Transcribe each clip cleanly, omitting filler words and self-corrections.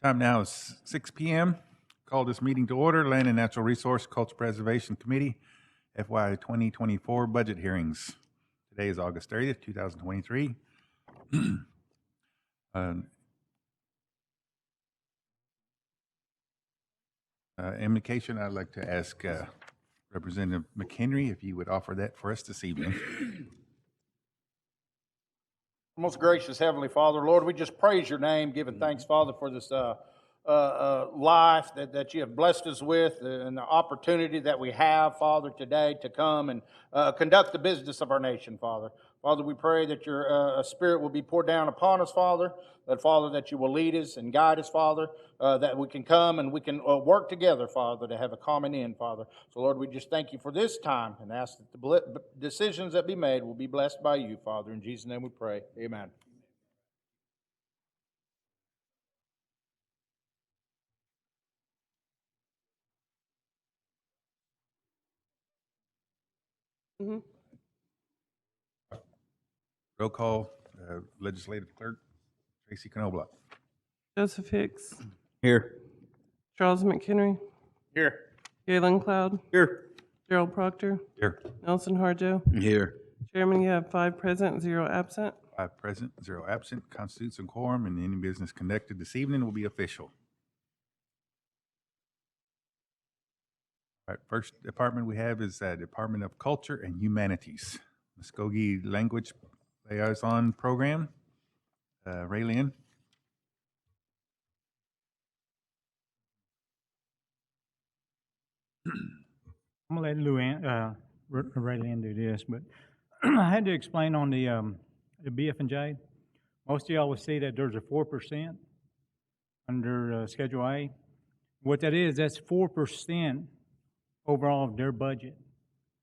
Time now is 6 p.m. Call this meeting to order. Land and Natural Resource Culture Preservation Committee, FY 2024 budget hearings. Today is August 30th, 2023. Indication, I'd like to ask Representative McHenry if you would offer that for us this evening. Most gracious Heavenly Father, Lord, we just praise your name, giving thanks, Father, for this life that you have blessed us with and the opportunity that we have, Father, today to come and conduct the business of our nation, Father. Father, we pray that your Spirit will be poured down upon us, Father, that you will lead us and guide us, Father, that we can come and we can work together, Father, to have a common end, Father. So, Lord, we just thank you for this time and ask that the decisions that be made will be blessed by you, Father. In Jesus' name we pray. Amen. Roll call, Legislative Clerk Tracy Knobloch. Joseph Hicks. Here. Charles McHenry. Here. Galen Cloud. Here. Gerald Proctor. Here. Nelson Harjo. Here. Chairman, you have 5 present, 0 absent. 5 present, 0 absent. Constitutes a quorum, and any business conducted this evening will be official. All right, first department we have is Department of Culture and Humanities. Muskogee Language Liaison Program. Raylene. I'm gonna let Raylene do this, but I had to explain on the BF&J. Most of y'all will see that there's a 4% under Schedule A. What that is, that's 4% overall of their budget.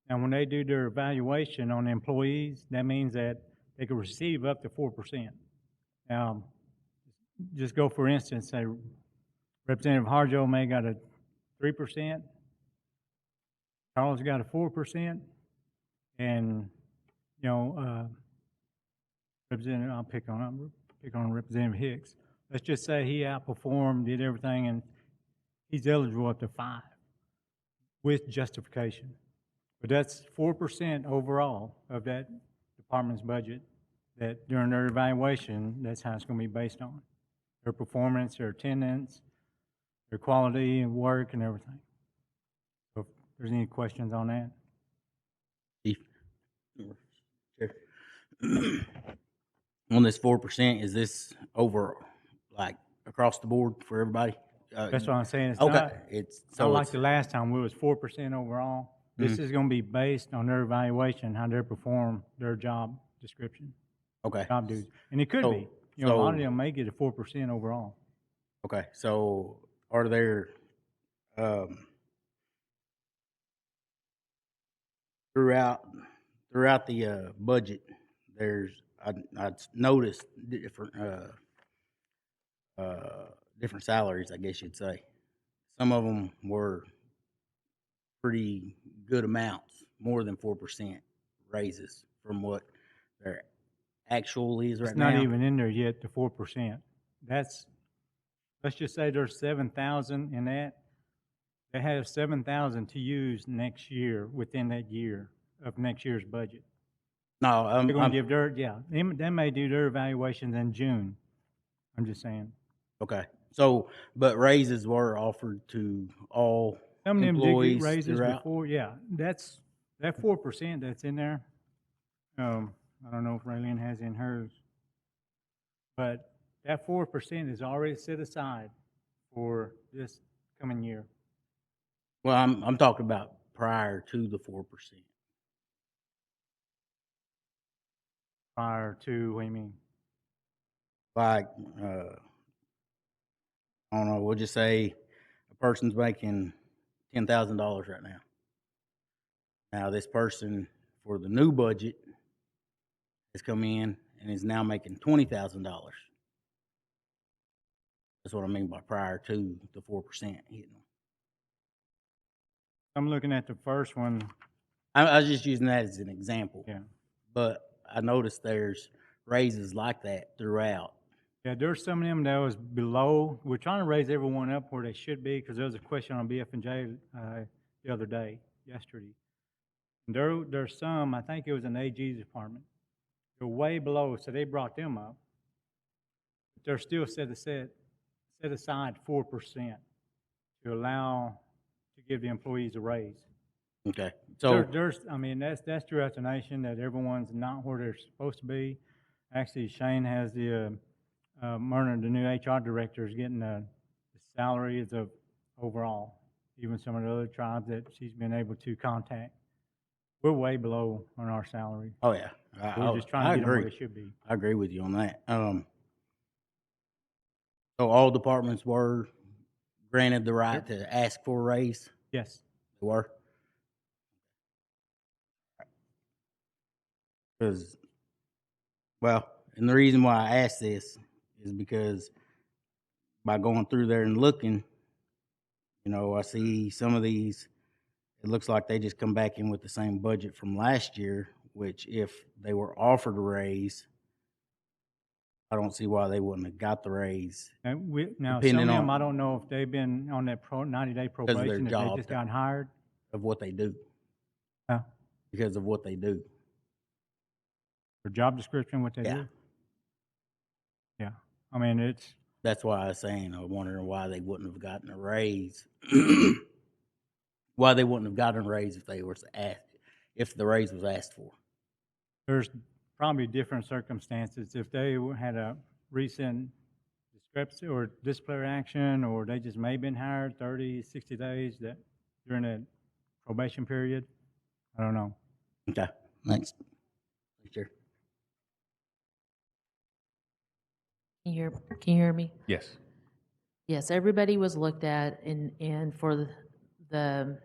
Now, when they do their evaluation on employees, that means that they can receive up to 4%. Now, just go for instance, say Representative Harjo may got a 3%. Charles got a 4%, and Representative, I'll pick on Representative Hicks. Let's just say he outperformed, did everything, and he's eligible up to 5 with justification. But that's 4% overall of that department's budget. That during their evaluation, that's how it's going to be based on their performance, their attendance, their quality of work, and everything. So, if there's any questions on that, on this 4%, is this over like across the board for everybody? That's what I'm saying. It's okay. not, It's so like the last time, we was 4% overall. This is going to be based on their evaluation, how they perform their job description, okay. job duties, and it could be. A lot of them may get a 4% overall. Okay, so are there throughout the budget? There's I noticed different salaries, I guess you'd say. Some of them were pretty good amounts, more than 4% raises from what their actual is right now. It's not even in there yet, the 4%. Let's just say there's 7,000 in that. They have 7,000 to use next year, within that year of next year's budget. No, they're going to give their, they may do their evaluations in June. I'm just saying. Okay. So, but raises were offered to all some of them employees did get raises throughout? Before. Yeah, that's that 4% that's in there. I don't know if Raylene has in hers, but that 4% is already set aside for this coming year. Well, I'm talking about prior to the 4%. Prior to, what do you mean? Like, I don't know, we'll just say a person's making $10,000 right now. Now, this person for the new budget has come in and is now making $20,000. That's what I mean by prior to the 4% hitting them. I'm looking at the first one. I was just using that as an example. Yeah. But I noticed there's raises like that throughout. Yeah, there's some of them that was below. We're trying to raise everyone up where they should be, because there was a question on BF&J the other day, yesterday. And there's some, I think it was an AG's department, they're way below, so they brought them up. But they're still set aside 4% to allow, to give the employees a raise. Okay, so, I mean, that's throughout the nation, that everyone's not where they're supposed to be. Actually, Shane has Myrna, the new HR director, is getting the salaries of overall, even some of the other tribes that she's been able to contact. We're way below on our salary. oh yeah, We're just trying I to get them where agree. they should be. I agree with you on that. So all departments were granted the right to ask for a raise? Yes. They were? Because, well, and the reason why I asked this is because by going through there and looking, you know, I see some of these, it looks like they just come back in with the same budget from last year, which if they were offered a raise, I don't see why they wouldn't have got the raise. And now, some Depending of them, on- I don't know if they've been on that 90-day their probation, if they job. just got hired. Of what they do, Huh? because of what they do. Their job description, what they Yeah. do. Yeah. I mean, it's, That's why I was saying, I'm wondering why they wouldn't have gotten a raise. Why they wouldn't have gotten a raise if they were asked, if the raise was asked for. there's probably different circumstances. If they had a recent discrepancy or disciplinary action, or they just may have been hired 30, 60 days that during that probation period, I don't know. Okay, thanks. Sure. Can you hear me? Yes. Yes, everybody was looked at, and for the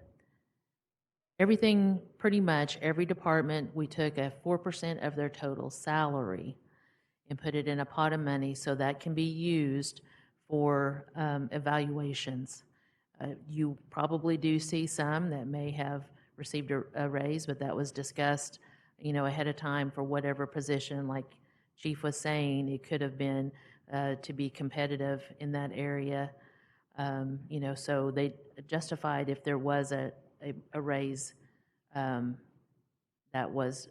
everything, pretty much every department, we took a 4% of their total salary and put it in a pot of money so that can be used for evaluations. You probably do see some that may have received a raise, but that was discussed, you know, ahead of time for whatever position. Like Chief was saying, it could have been to be competitive in that area. You know, so they justified if there was a raise that was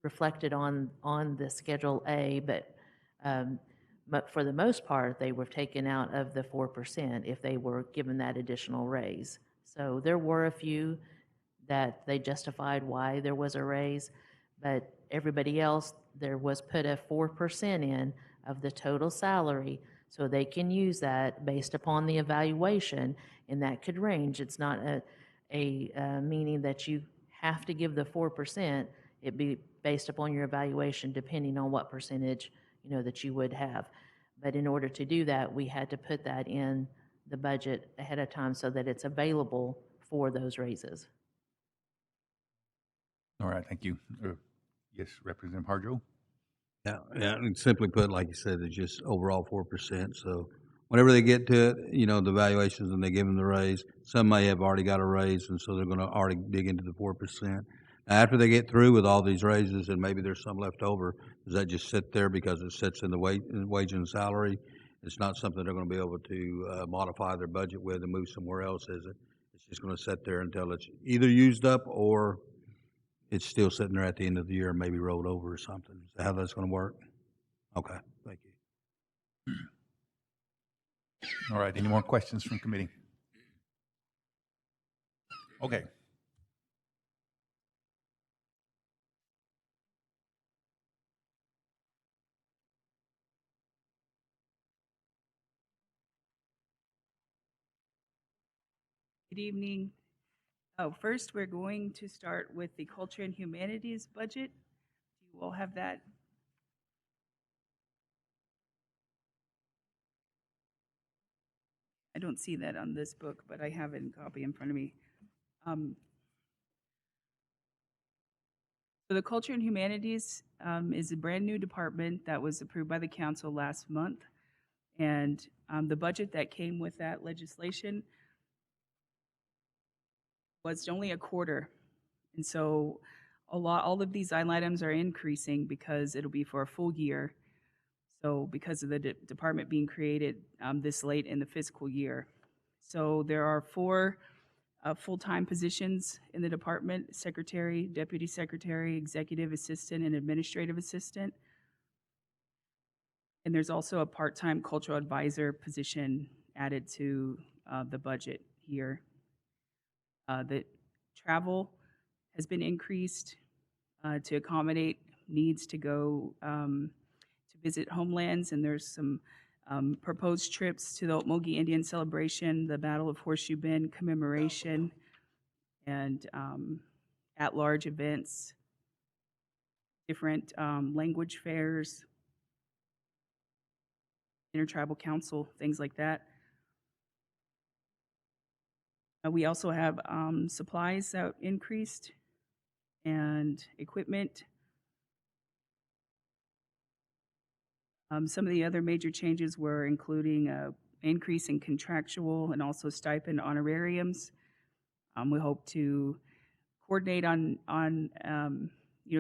reflected on the Schedule A, but for the most part, they were taken out of the 4% if they were given that additional raise. So there were a few that they justified why there was a raise, but everybody else, there was put a 4% in of the total salary, so they can use that based upon the evaluation, and that could range. It's not a meaning that you have to give the 4%. It'd be based upon your evaluation, depending on what percentage, you know, that you would have. But in order to do that, we had to put that in the budget ahead of time so that it's available for those raises. All right, thank you. Yes, Representative Harjo? Yeah, and simply put, like you said, it's just overall 4%. So whenever they get to it, you know, the valuations and they give them the raise, some may have already got a raise, and so they're going to already dig into the 4%. Now, after they get through with all these raises, and maybe there's some left over, does that just sit there because it sits in the wage and salary? It's not something they're going to be able to modify their budget with and move somewhere else, is it? It's just going to sit there until it's either used up or it's still sitting there at the end of the year and maybe rolled over or something. Is that how that's going to work? Okay, thank you. All right, any more questions from committee? Okay. Good evening. Oh, first, we're going to start with the Culture and Humanities budget. You will have that. I don't see that on this book, but I have it in copy in front of me. So the Culture and Humanities is a brand-new department that was approved by the council last month. And the budget that came with that legislation was only a quarter. And so all of these line items are increasing because it'll be for a full year. So because of the department being created this late in the fiscal year. So there are 4 full-time positions in the department: secretary, deputy secretary, executive assistant, and administrative assistant. And there's also a part-time cultural advisor position added to the budget here. The travel has been increased to accommodate needs to go to visit homelands, and there's some proposed trips to the Okmulgee Indian Celebration, the Battle of Horseshoe Bend commemoration, and at-large events, different language fairs, intertribal council, things like that. We also have supplies that increased and equipment. Some of the other major changes were including an increase in contractual and also stipend honorariums. We hope to coordinate on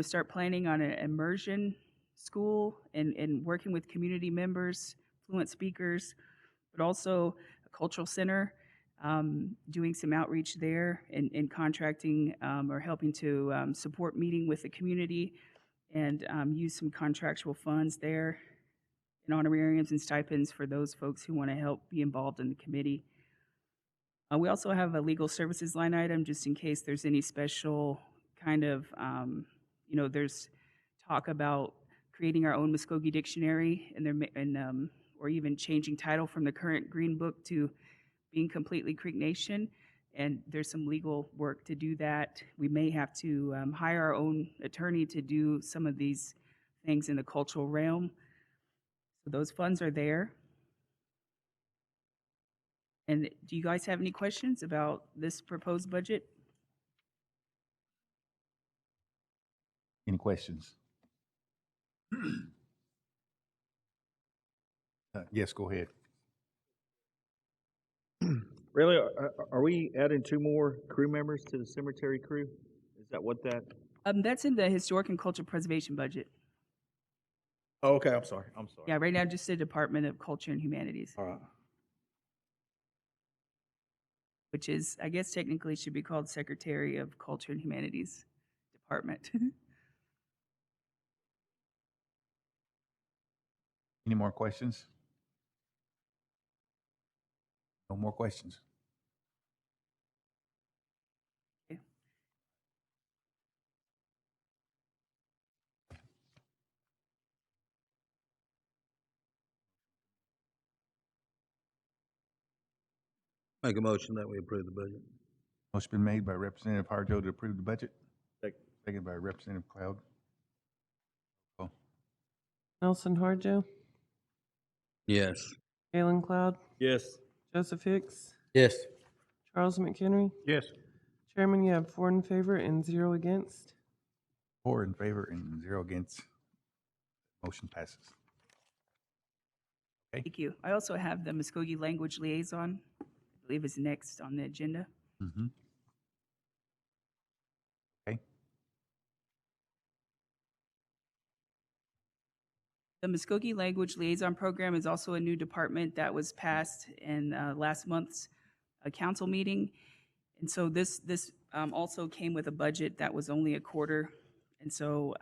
start planning on an immersion school and working with community members, fluent speakers, but also a cultural center, doing some outreach there and contracting or helping to support meeting with the community and use some contractual funds there and honorariums and stipends for those folks who want to help be involved in the committee. We also have a legal services line item just in case there's any special kind of, there's talk about creating our own Muskogee dictionary or even changing title from the current Green Book to being completely Creek Nation. And there's some legal work to do that. We may have to hire our own attorney to do some of these things in the cultural realm. So those funds are there. And do you guys have any questions about this proposed budget? Any questions? Yes, go ahead. Really, are we adding 2 more crew members to the cemetery crew? Is that what that? That's in the historic and cultural preservation budget. Oh, okay, I'm sorry. Yeah, right now just the Department of Culture and Humanities, All right. which is, I guess technically should be called Secretary of Culture and Humanities Department. Any more questions? No more questions. Okay. Make a motion that we approve the budget. Motion been made by Representative Harjo to approve the budget. Second. Seconded by Representative Cloud. Oh, Nelson Harjo, Yes. Galen Cloud, Yes. Joseph Hicks, Yes. Charles McHenry. Yes. Chairman, you have 4 in favor and 0 against. 4 in favor and 0 against. Motion passes. Thank you. I also have the Muskogee Language Liaison, I believe is next on the agenda. Mm-hmm. Okay. The Muskogee Language Liaison Program is also a new department that was passed in last month's council meeting. And so this also came with a budget that was only a quarter. And so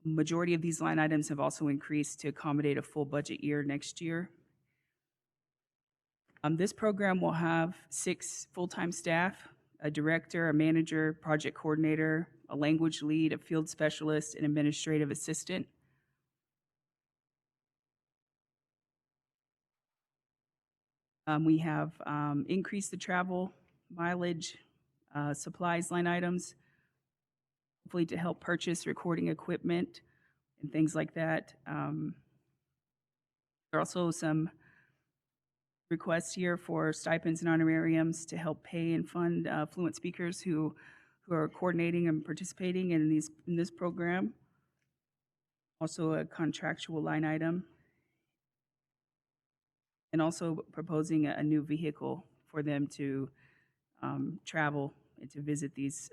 majority of these line items have also increased to accommodate a full budget year next year. This program will have 6 full-time staff, a director, a manager, project coordinator, a language lead, a field specialist, and administrative assistant. We have increased the travel, mileage, supplies line items, hopefully to help purchase recording equipment and things like that. There are also some requests here for stipends and honorariums to help pay and fund fluent speakers who are coordinating and participating in this program. Also a contractual line item. And also proposing a new vehicle for them to travel and to visit these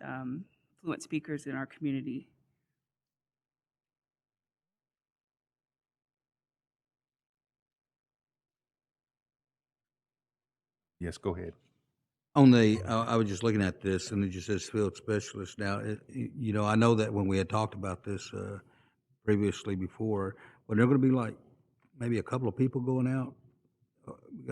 fluent speakers in our community. Yes, go ahead. On the, I was just looking at this, and it just says field specialist. Now, you know, I know that when we had talked about this previously before, but they're going to be like maybe a couple of people going out.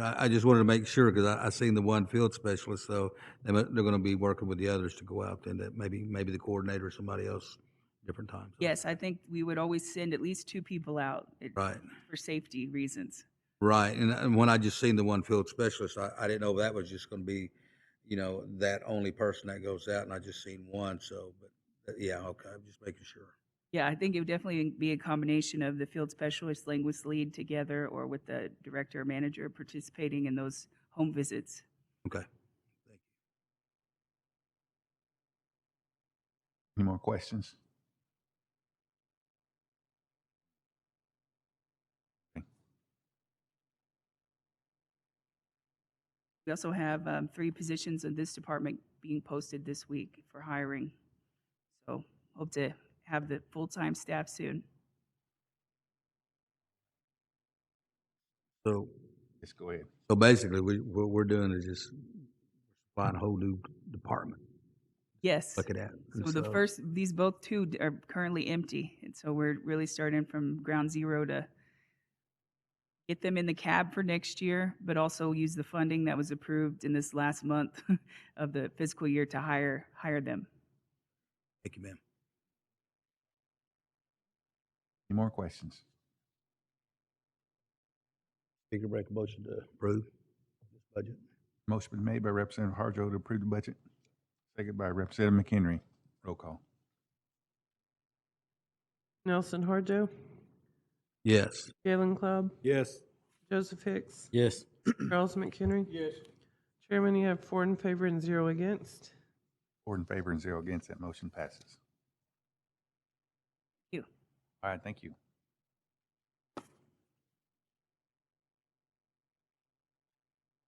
I just wanted to make sure because I seen the one field specialist, so they're going to be working with the others to go out. Then that maybe the coordinator or somebody else, different times. Yes, I think we would always send at least 2 people out Right. for safety reasons. Right, and when I just seen the one field specialist, I didn't know that was just going to be, you know, that only person that goes out, and I just seen one. So, but yeah, okay, I'm just making sure. Yeah, I think it would definitely be a combination of the field specialist, linguist lead together, or with the director or manager participating in those home visits. Okay. Any more questions? We also have 3 positions in this department being posted this week for hiring. So hope to have the full-time staff soon. So, Yes, go ahead. so basically, what we're doing is just supplying a whole new department. Yes. Look at that. So the first, these both 2 are currently empty. And so we're really starting from ground zero to get them in the cab for next year, but also use the funding that was approved in this last month of the fiscal year to hire them. Thank you, ma'am. Any more questions? Speaker, make a motion to approve this budget. Motion been made by Representative Harjo to approve the budget. Second by Representative McHenry. Roll call. Nelson Harjo, Yes. Galen Club, Yes. Joseph Hicks, Yes. Charles McHenry. Yes. Chairman, you have 4 in favor and 0 against. 4 in favor and 0 against. That motion passes. You. All right, thank you.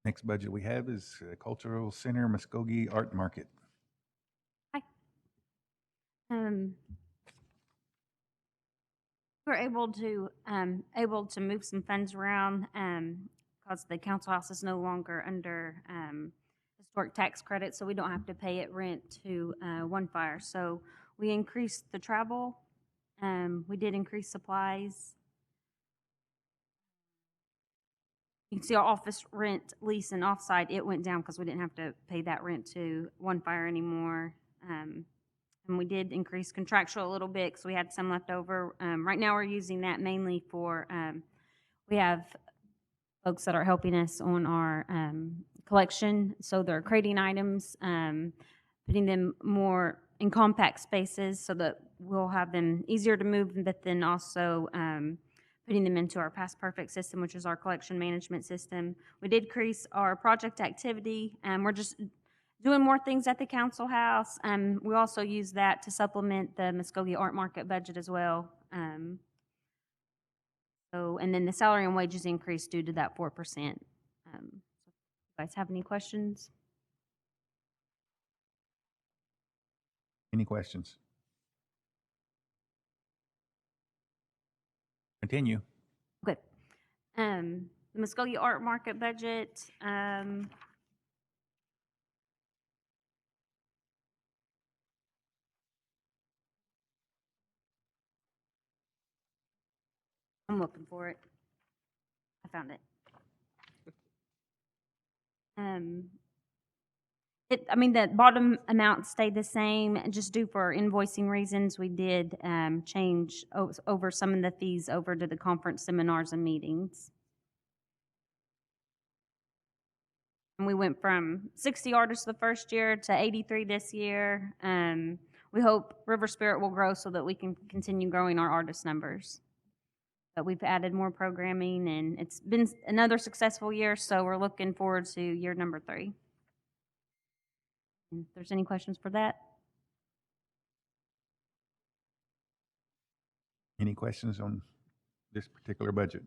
Next budget we have is Cultural Center Muskogee Art Market. We're able to move some funds around because the council house is no longer under historic tax credit, so we don't have to pay it rent to One Fire. So we increased the travel. We did increase supplies. You can see our office rent, lease, and offsite, it went down because we didn't have to pay that rent to One Fire anymore. And we did increase contractual a little bit because we had some left over. Right now we're using that mainly for, we have folks that are helping us on our collection. So they're crating items, putting them more in compact spaces so that we'll have them easier to move, but then also putting them into our Past Perfect system, which is our collection management system. We did increase our project activity. We're just doing more things at the council house. We also use that to supplement the Muskogee Art Market budget as well. And then the salary and wages increased due to that 4%. You guys have any questions? Any questions? Continue. Okay. The Muskogee Art Market budget, I'm looking for it. I found it. The bottom amount stayed the same, just due for invoicing reasons. We did change over some of the fees over to the conference, seminars, and meetings. And we went from 60 artists the first year to 83 this year. We hope River Spirit will grow so that we can continue growing our artist numbers. But we've added more programming, and it's been another successful year, so we're looking forward to year number 3. If there's any questions for that? Any questions on this particular budget?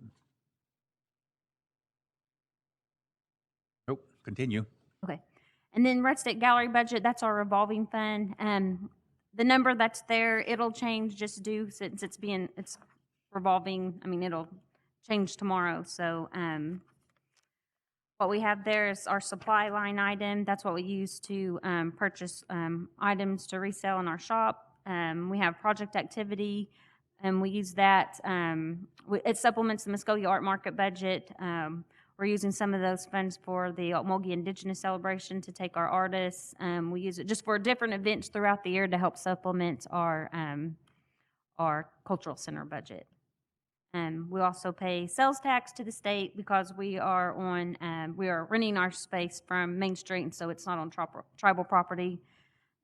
Nope, continue. Okay. And then Red State Gallery budget, that's our revolving fund. The number that's there, it'll change just due since it's revolving. It'll change tomorrow. So What we have there is our supply line item. That's what we use to purchase items to resell in our shop. We have project activity, and we use that. It supplements the Muskogee Art Market budget. We're using some of those funds for the Okmulgee Indigenous Celebration to take our artists. We use it just for different events throughout the year to help supplement our cultural center budget. We also pay sales tax to the state because we are renting our space from Main Street, and so it's not on tribal property.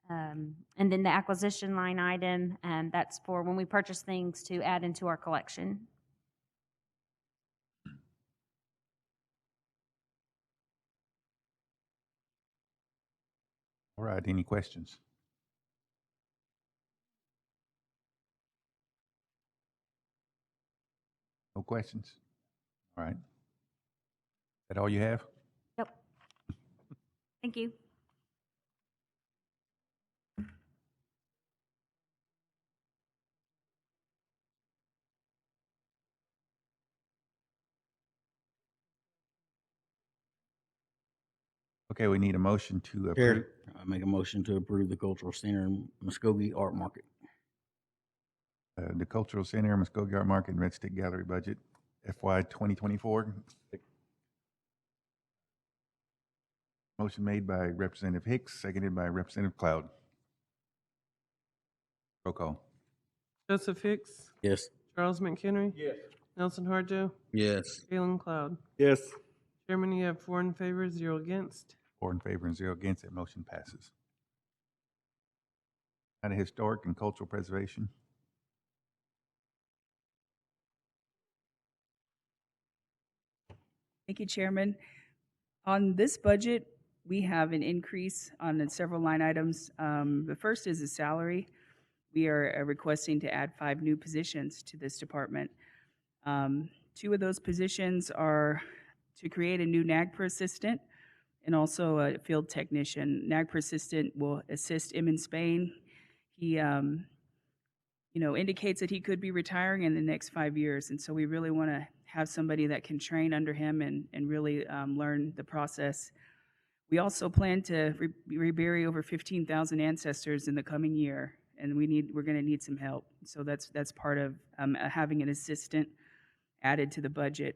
And then the acquisition line item, that's for when we purchase things to add into our collection. All right, any questions? No questions? All right. Is that all you have? Yep. Thank you. Okay, we need a motion to approve. Chair, I make a motion to approve the Cultural Center and Muskogee Art Market. The Cultural Center, Muskogee Art Market, and Red Stick Gallery budget, FY 2024. Motion made by Representative Hicks, seconded by Representative Cloud. Roll call. Joseph Hicks, Yes. Charles McHenry. Yes. Nelson Harjo, Yes. Galen Cloud. Yes. Chairman, you have 4 in favor, 0 against. 4 in favor and 0 against. That motion passes. Out of Historic and Cultural Preservation. Thank you, Chairman. On this budget, we have an increase on several line items. The first is the salary. We are requesting to add 5 new positions to this department. 2 of those positions are to create a new NAGPR assistant and also a field technician. NAGPR assistant will assist him in Spain. He indicates that he could be retiring in the next 5 years, and so we really want to have somebody that can train under him and really learn the process. We also plan to rebury over 15,000 ancestors in the coming year, and we're going to need some help. So that's part of having an assistant added to the budget.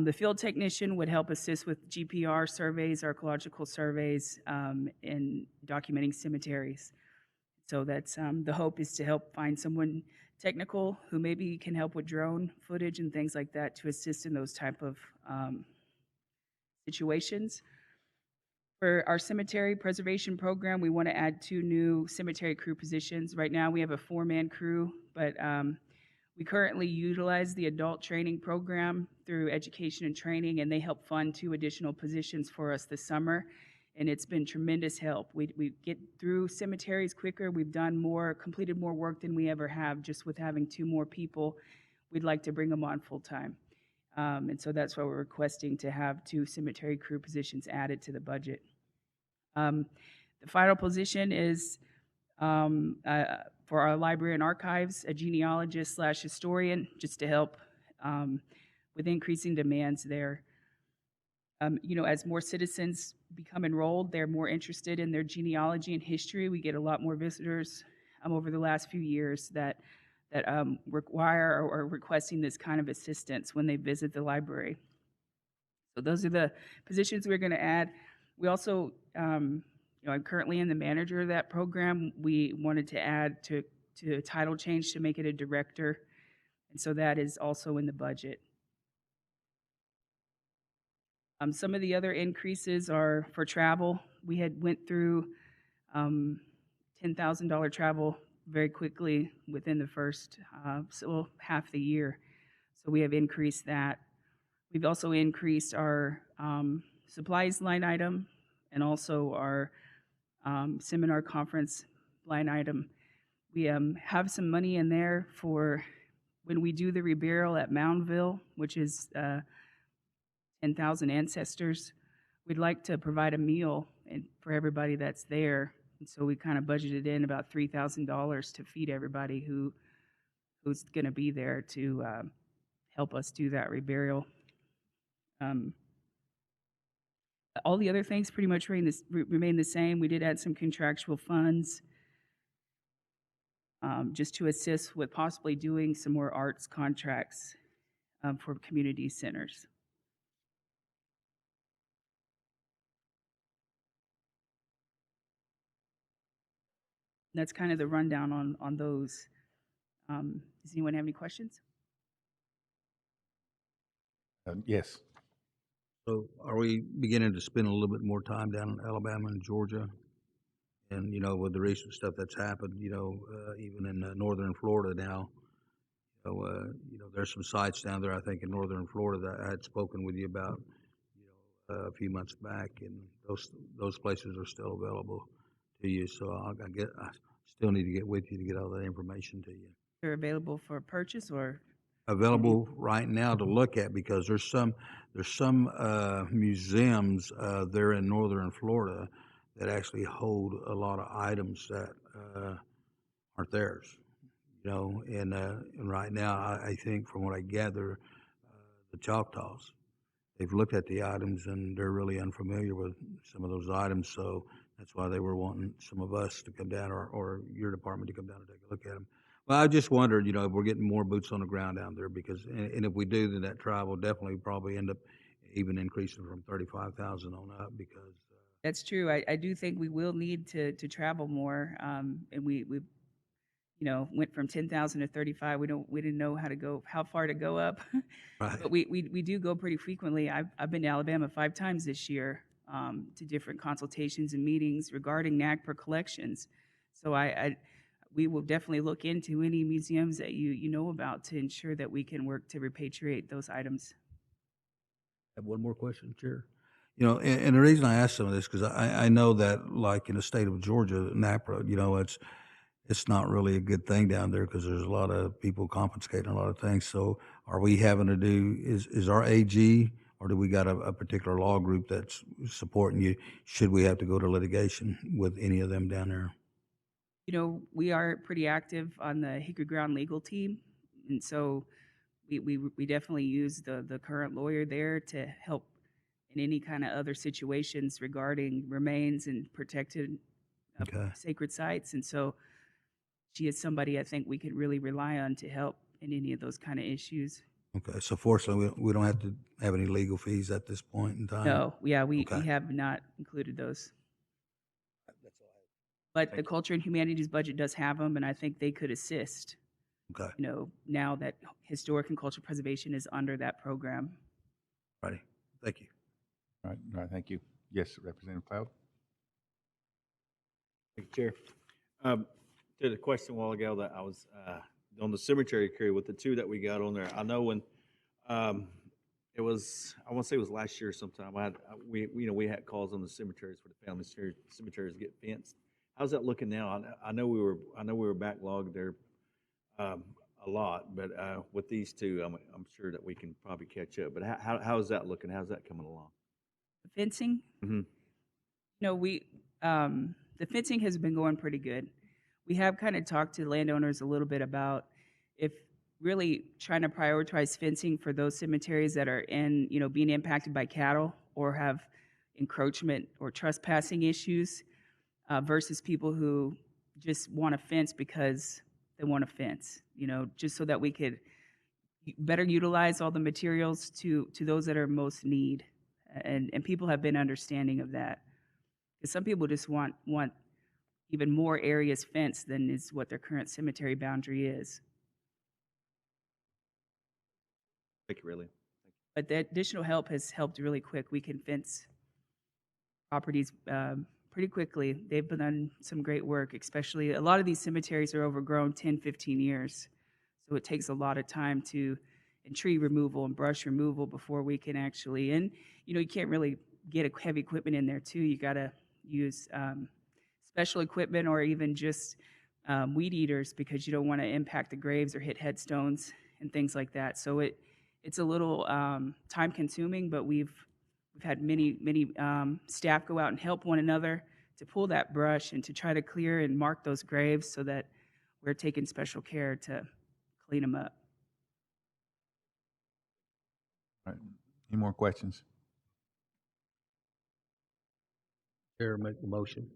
The field technician would help assist with GPR surveys, archaeological surveys, and documenting cemeteries. So that's the hope is to help find someone technical who maybe can help with drone footage and things like that to assist in those type of situations. For our cemetery preservation program, we want to add 2 new cemetery crew positions. Right now, we have a 4-man crew, but we currently utilize the adult training program through education and training, and they help fund 2 additional positions for us this summer, and it's been tremendous help. We get through cemeteries quicker. We've completed more work than we ever have just with having 2 more people. We'd like to bring them on full time. And so that's why we're requesting to have 2 cemetery crew positions added to the budget. The final position is for our library and archives, a genealogist/historian, just to help with increasing demands there. As more citizens become enrolled, they're more interested in their genealogy and history. We get a lot more visitors over the last few years that require or are requesting this kind of assistance when they visit the library. So those are the positions we're going to add. We also, I'm currently in the manager of that program. We wanted to add to a title change to make it a director, and so that is also in the budget. Some of the other increases are for travel. We had went through $10,000 travel very quickly within the first half the year, so we have increased that. We've also increased our supplies line item and also our seminar conference line item. We have some money in there for when we do the reburial at Moundville, which is 10,000 ancestors. We'd like to provide a meal for everybody that's there. And so we kind of budgeted in about $3,000 to feed everybody who's going to be there to help us do that reburial. All the other things pretty much remain the same. We did add some contractual funds just to assist with possibly doing some more arts contracts for community centers. That's kind of the rundown on those. Does anyone have any questions? Yes. So are we beginning to spend a little bit more time down in Alabama and Georgia? And, you know, with the recent stuff that's happened, you know, even in northern Florida now, there's some sites down there, I think, in northern Florida that I had spoken with you about, a few months back, and those places are still available to you. So I still need to get with you to get all that information to you. They're available for purchase or? Available right now to look at, because there's some museums there in northern Florida that actually hold a lot of items that aren't theirs, you know. And right now, I think from what I gather, the Choctaws, they've looked at the items and they're really unfamiliar with some of those items. So that's why they were wanting some of us to come down, or your department to come down and take a look at them. Well, I just wondered, if we're getting more boots on the ground down there, because, and if we do, then that trial will definitely probably end up even increasing from 35,000 on up, because. That's true. I do think we will need to travel more, and we went from 10,000 to 35. We didn't know how far to go up, Right. but we do go pretty frequently. I've been to Alabama 5 times this year to different consultations and meetings regarding NAGPRA collections. So we will definitely look into any museums that you know about to ensure that we can work to repatriate those items. I have one more question, Chair. And the reason I ask some of this, because I know that, like in the state of Georgia, NAPRA, it's not really a good thing down there, because there's a lot of people confiscating a lot of things. So are we having to is our AG, or do we got a particular law group that's supporting you? Should we have to go to litigation with any of them down there? We are pretty active on the Hickory Ground legal team, and so we definitely use the current lawyer there to help in any kind of other situations regarding remains and protected sacred sites. And so she is somebody I think we could really rely on to help in any of those kind of issues. Okay, so fortunately, we don't have to have any legal fees at this point in time? No, yeah, we have not included those. But the Culture and Humanities budget does have them, and I think they could assist. Okay. Now that historic and cultural preservation is under that program. Righty, thank you. All right, thank you. Yes, Representative Cloud. Thank you, Chair. To the question a while ago that I was on the cemetery crew with the 2 that we got on there. I know when it was, I want to say it was last year sometime. We had calls on the cemeteries for the family cemeteries to get fenced. How's that looking now? I know we were backlogged there a lot, but with these 2, I'm sure that we can probably catch up. But how is that looking? How's that coming along? The fencing? Mm-hmm. The fencing has been going pretty good. We have kind of talked to landowners a little bit about if really trying to prioritize fencing for those cemeteries that are being impacted by cattle or have encroachment or trespassing issues versus people who just want a fence because they want a fence, just so that we could better utilize all the materials to those that are most need. And people have been understanding of that. Because some people just want even more areas fenced than is what their current cemetery boundary is. Thank you, really. But the additional help has helped really quick. We can fence properties pretty quickly. They've done some great work, especially a lot of these cemeteries are overgrown 10, 15 years. So it takes a lot of time and tree removal and brush removal before we can actually, and you can't really get heavy equipment in there too. You got to use special equipment or even just weed eaters because you don't want to impact the graves or hit headstones and things like that. So it's a little time consuming, but we've had many staff go out and help one another to pull that brush and to try to clear and mark those graves so that we're taking special care to clean them up. All right. Any more questions? Chair, make the motion.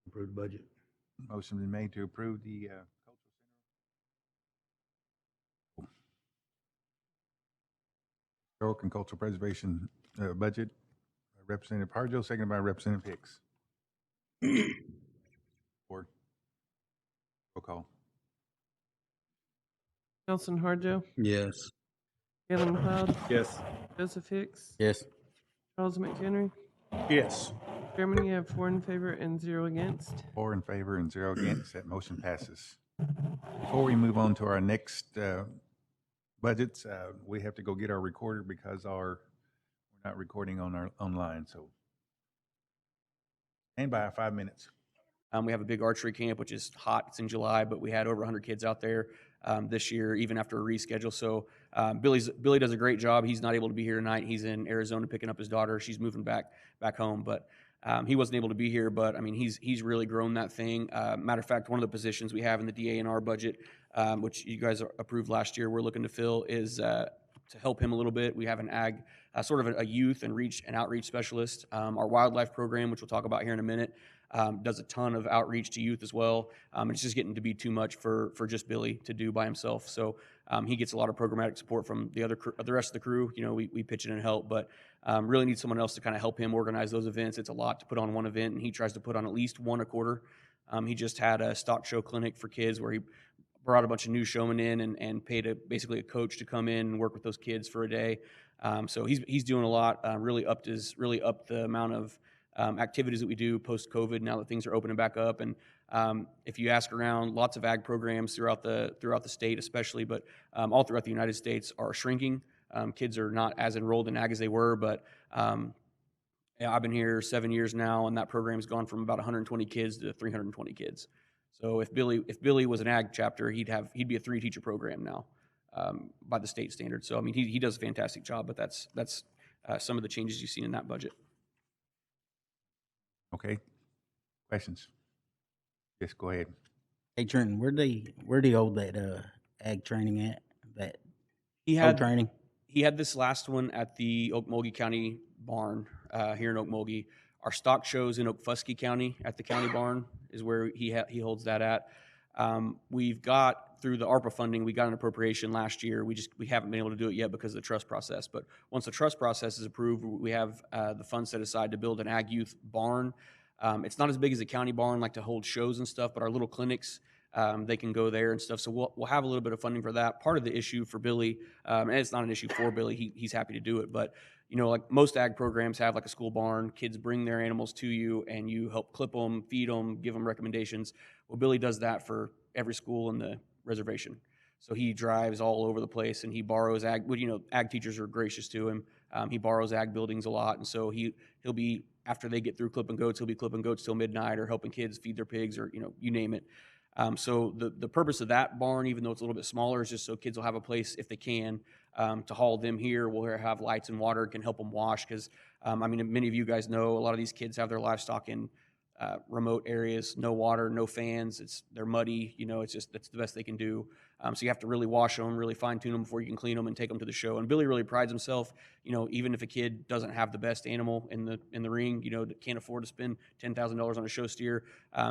Approve the budget. Motion been made to approve the Historic and Cultural Preservation budget. Representative Harjo, seconded by Representative Hicks. Board. Roll call. Nelson Harjo, Yes. Galen McLeod, Yes. Joseph Hicks, Yes. Charles McHenry. Yes. Chairman, you have 4 in favor and 0 against. 4 in favor and 0 against. That motion passes. Before we move on to our next budgets, we have to go get our recorder because we're not recording on our online. So stand by 5 minutes. We have a big archery camp, which is hot. It's in July, but we had over 100 kids out there this year, even after a reschedule. So Billy does a great job. He's not able to be here tonight. He's in Arizona picking up his daughter. She's moving back home, but he wasn't able to be here. But I mean, he's really grown that thing. Matter of fact, one of the positions we have in the DA&R budget, which you guys approved last year, we're looking to fill is to help him a little bit. We have an ag, sort of a youth and outreach specialist. Our wildlife program, which we'll talk about here in a minute, does a ton of outreach to youth as well. It's just getting to be too much for just Billy to do by himself. So he gets a lot of programmatic support from the rest of the crew. You know, we pitch in and help, but really need someone else to kind of help him organize those events. It's a lot to put on one event, and he tries to put on at least one a quarter. He just had a stock show clinic for kids where he brought a bunch of new showmen in and paid basically a coach to come in and work with those kids for a day. So he's doing a lot. Really upped the amount of activities that we do post-COVID now that things are opening back up. And if you ask around, lots of ag programs throughout the state especially, but all throughout the United States are shrinking. Kids are not as enrolled in ag as they were, but yeah, I've been here 7 years now, and that program's gone from about 120 kids to 320 kids. So if Billy was an ag chapter, he'd be a 3-teacher program now by the state standard. So I mean, he does a fantastic job, but that's some of the changes you've seen in that budget. Okay. Questions? Yes, go ahead. Hey Trenton, where'd they hold that ag training at? That He old had training? He had this last one at the Okmulgee County barn here in Okmulgee. Our stock shows in Okfuskee County at the county barn is where he holds that at. We've got, through the ARPA funding, we got an appropriation last year. We haven't been able to do it yet because of the trust process. But once the trust process is approved, we have the funds set aside to build an ag youth barn. It's not as big as a county barn, like to hold shows and stuff, but our little clinics, they can go there and stuff. So we'll have a little bit of funding for that. Part of the issue for Billy, and it's not an issue for Billy, he's happy to do it, but you know, like most ag programs have like a school barn, kids bring their animals to you and you help clip them, feed them, give them recommendations. Well, Billy does that for every school in the reservation. So he drives all over the place and he borrows ag, well, you know, ag teachers are gracious to him. He borrows ag buildings a lot. And so he'll be, after they get through clipping goats, he'll be clipping goats till midnight or helping kids feed their pigs or, you know, you name it. So the purpose of that barn, even though it's a little bit smaller, is just so kids will have a place, if they can, to haul them here. We'll have lights and water, can help them wash, because, I mean, many of you guys know a lot of these kids have their livestock in remote areas, no water, no fans, they're muddy, you know, that's the best they can do. So you have to really wash them, really fine tune them before you can clean them and take them to the show. And Billy really prides himself, you know, even if a kid doesn't have the best animal in the ring, you know, that can't afford to spend $10,000 on a show steer,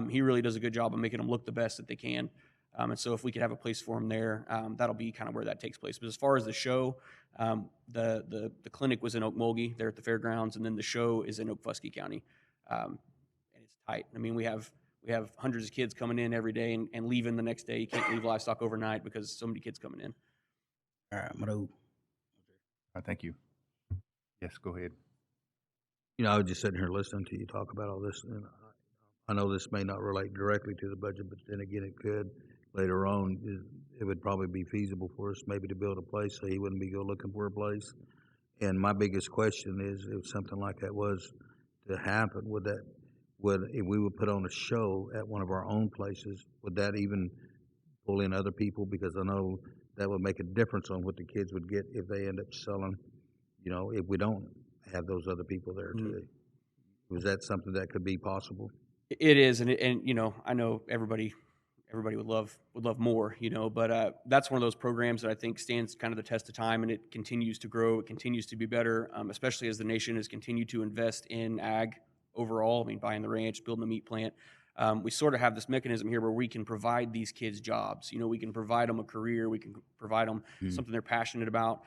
he really does a good job of making them look the best that they can. And so if we could have a place for him there, that'll be kind of where that takes place. But as far as the show, the clinic was in Okmulgee, there at the fairgrounds, and then the show is in Okfuskee County. And it's tight. I mean, we have hundreds of kids coming in every day and leaving the next day. You can't leave livestock overnight because so many kids coming in. All right, Mado. Thank you. Yes, go ahead. You know, I was just sitting here listening to you talk about all this, and I know this may not relate directly to the budget, but then again, it could later on. It would probably be feasible for us maybe to build a place so he wouldn't be go looking for a place. And my biggest question is, if something like that was to happen, if we would put on a show at one of our own places, would that even pull in other people? Because I know that would make a difference on what the kids would get if they end up selling, you know, if we don't have those other people there today. Was that something that could be possible? It is, and you know, I know everybody everybody would love more, you know. But that's one of those programs that I think stands kind of the test of time, and it continues to grow. It continues to be better, especially as the nation has continued to invest in ag overall. I mean, buying the ranch, building the meat plant. We sort of have this mechanism here where we can provide these kids jobs. You know, we can provide them a career. We can provide them something they're passionate about.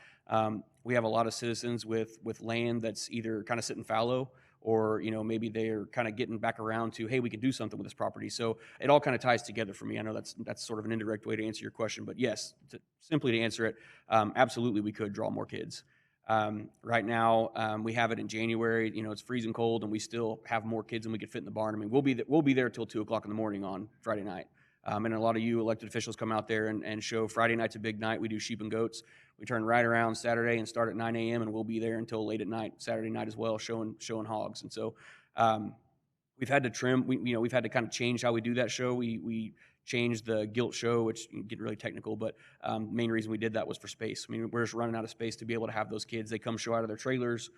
We have a lot of citizens with land that's either kind of sitting fallow, or, you know, maybe they're kind of getting back around to, hey, we can do something with this property. So it all kind of ties together for me. I know that's sort of an indirect way to answer your question, but yes, simply to answer it, absolutely we could draw more kids. Right now, we have it in January. You know, it's freezing cold, and we still have more kids than we could fit in the barn. I mean, we'll be there till 2:00 in the morning on Friday night. And a lot of you elected officials come out there and show. Friday night's a big night. We do sheep and goats. We turn right around Saturday and start at 9 a.m. and we'll be there until late at night, Saturday night as well, showing hogs. And so we've had to trim. We've had to kind of change how we do that show. We changed the gilt show, which get really technical, but main reason we did that was for space. I mean, we're just running out of space to be able to have those kids. They come show out of their trailers,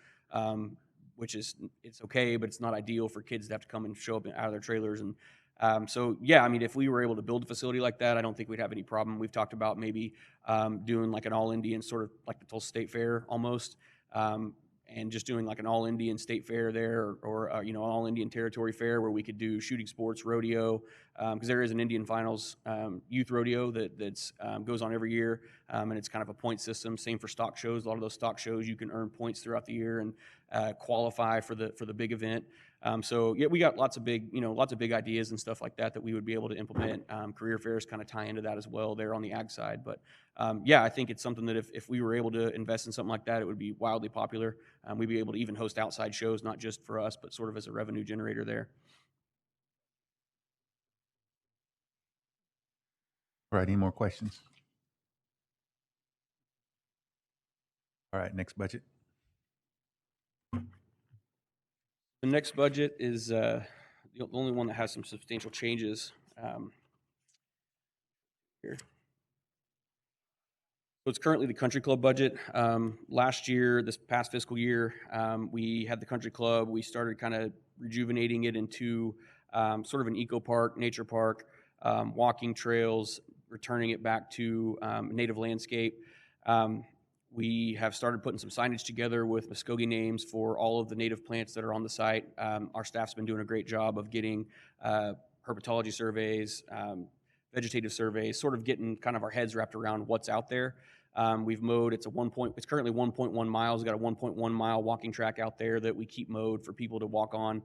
which is, it's okay, but it's not ideal for kids to have to come and show up out of their trailers. And so, yeah, I mean, if we were able to build a facility like that, I don't think we'd have any problem. We've talked about maybe doing like an all-Indian, sort of like the Tulsa State Fair almost, and just doing like an all-Indian state fair there, or you know, an all-Indian territory fair where we could do shooting sports, rodeo, because there is an Indian Finals youth rodeo that's goes on every year, and it's kind of a point system. Same for stock shows. A lot of those stock shows, you can earn points throughout the year and qualify for the big event. So yeah, we got lots of big ideas and stuff like that we would be able to implement. Career fairs kind of tie into that as well there on the ag side. But yeah, I think it's something that if we were able to invest in something like that, it would be wildly popular. We'd be able to even host outside shows, not just for us, but sort of as a revenue generator there. All right, any more questions? All right, next budget. The next budget is the only one that has some substantial changes here. So it's currently the country club budget. Last year, this past fiscal year, we had the country club. We started kind of rejuvenating it into sort of an eco park, nature park, walking trails, returning it back to native landscape. We have started putting some signage together with Muskogee names for all of the native plants that are on the site. Our staff's been doing a great job of getting herpetology surveys, vegetative surveys, sort of getting kind of our heads wrapped around what's out there. We've mowed. It's currently 1.1 miles. We've got a 1.1 mile walking track out there that we keep mowed for people to walk on.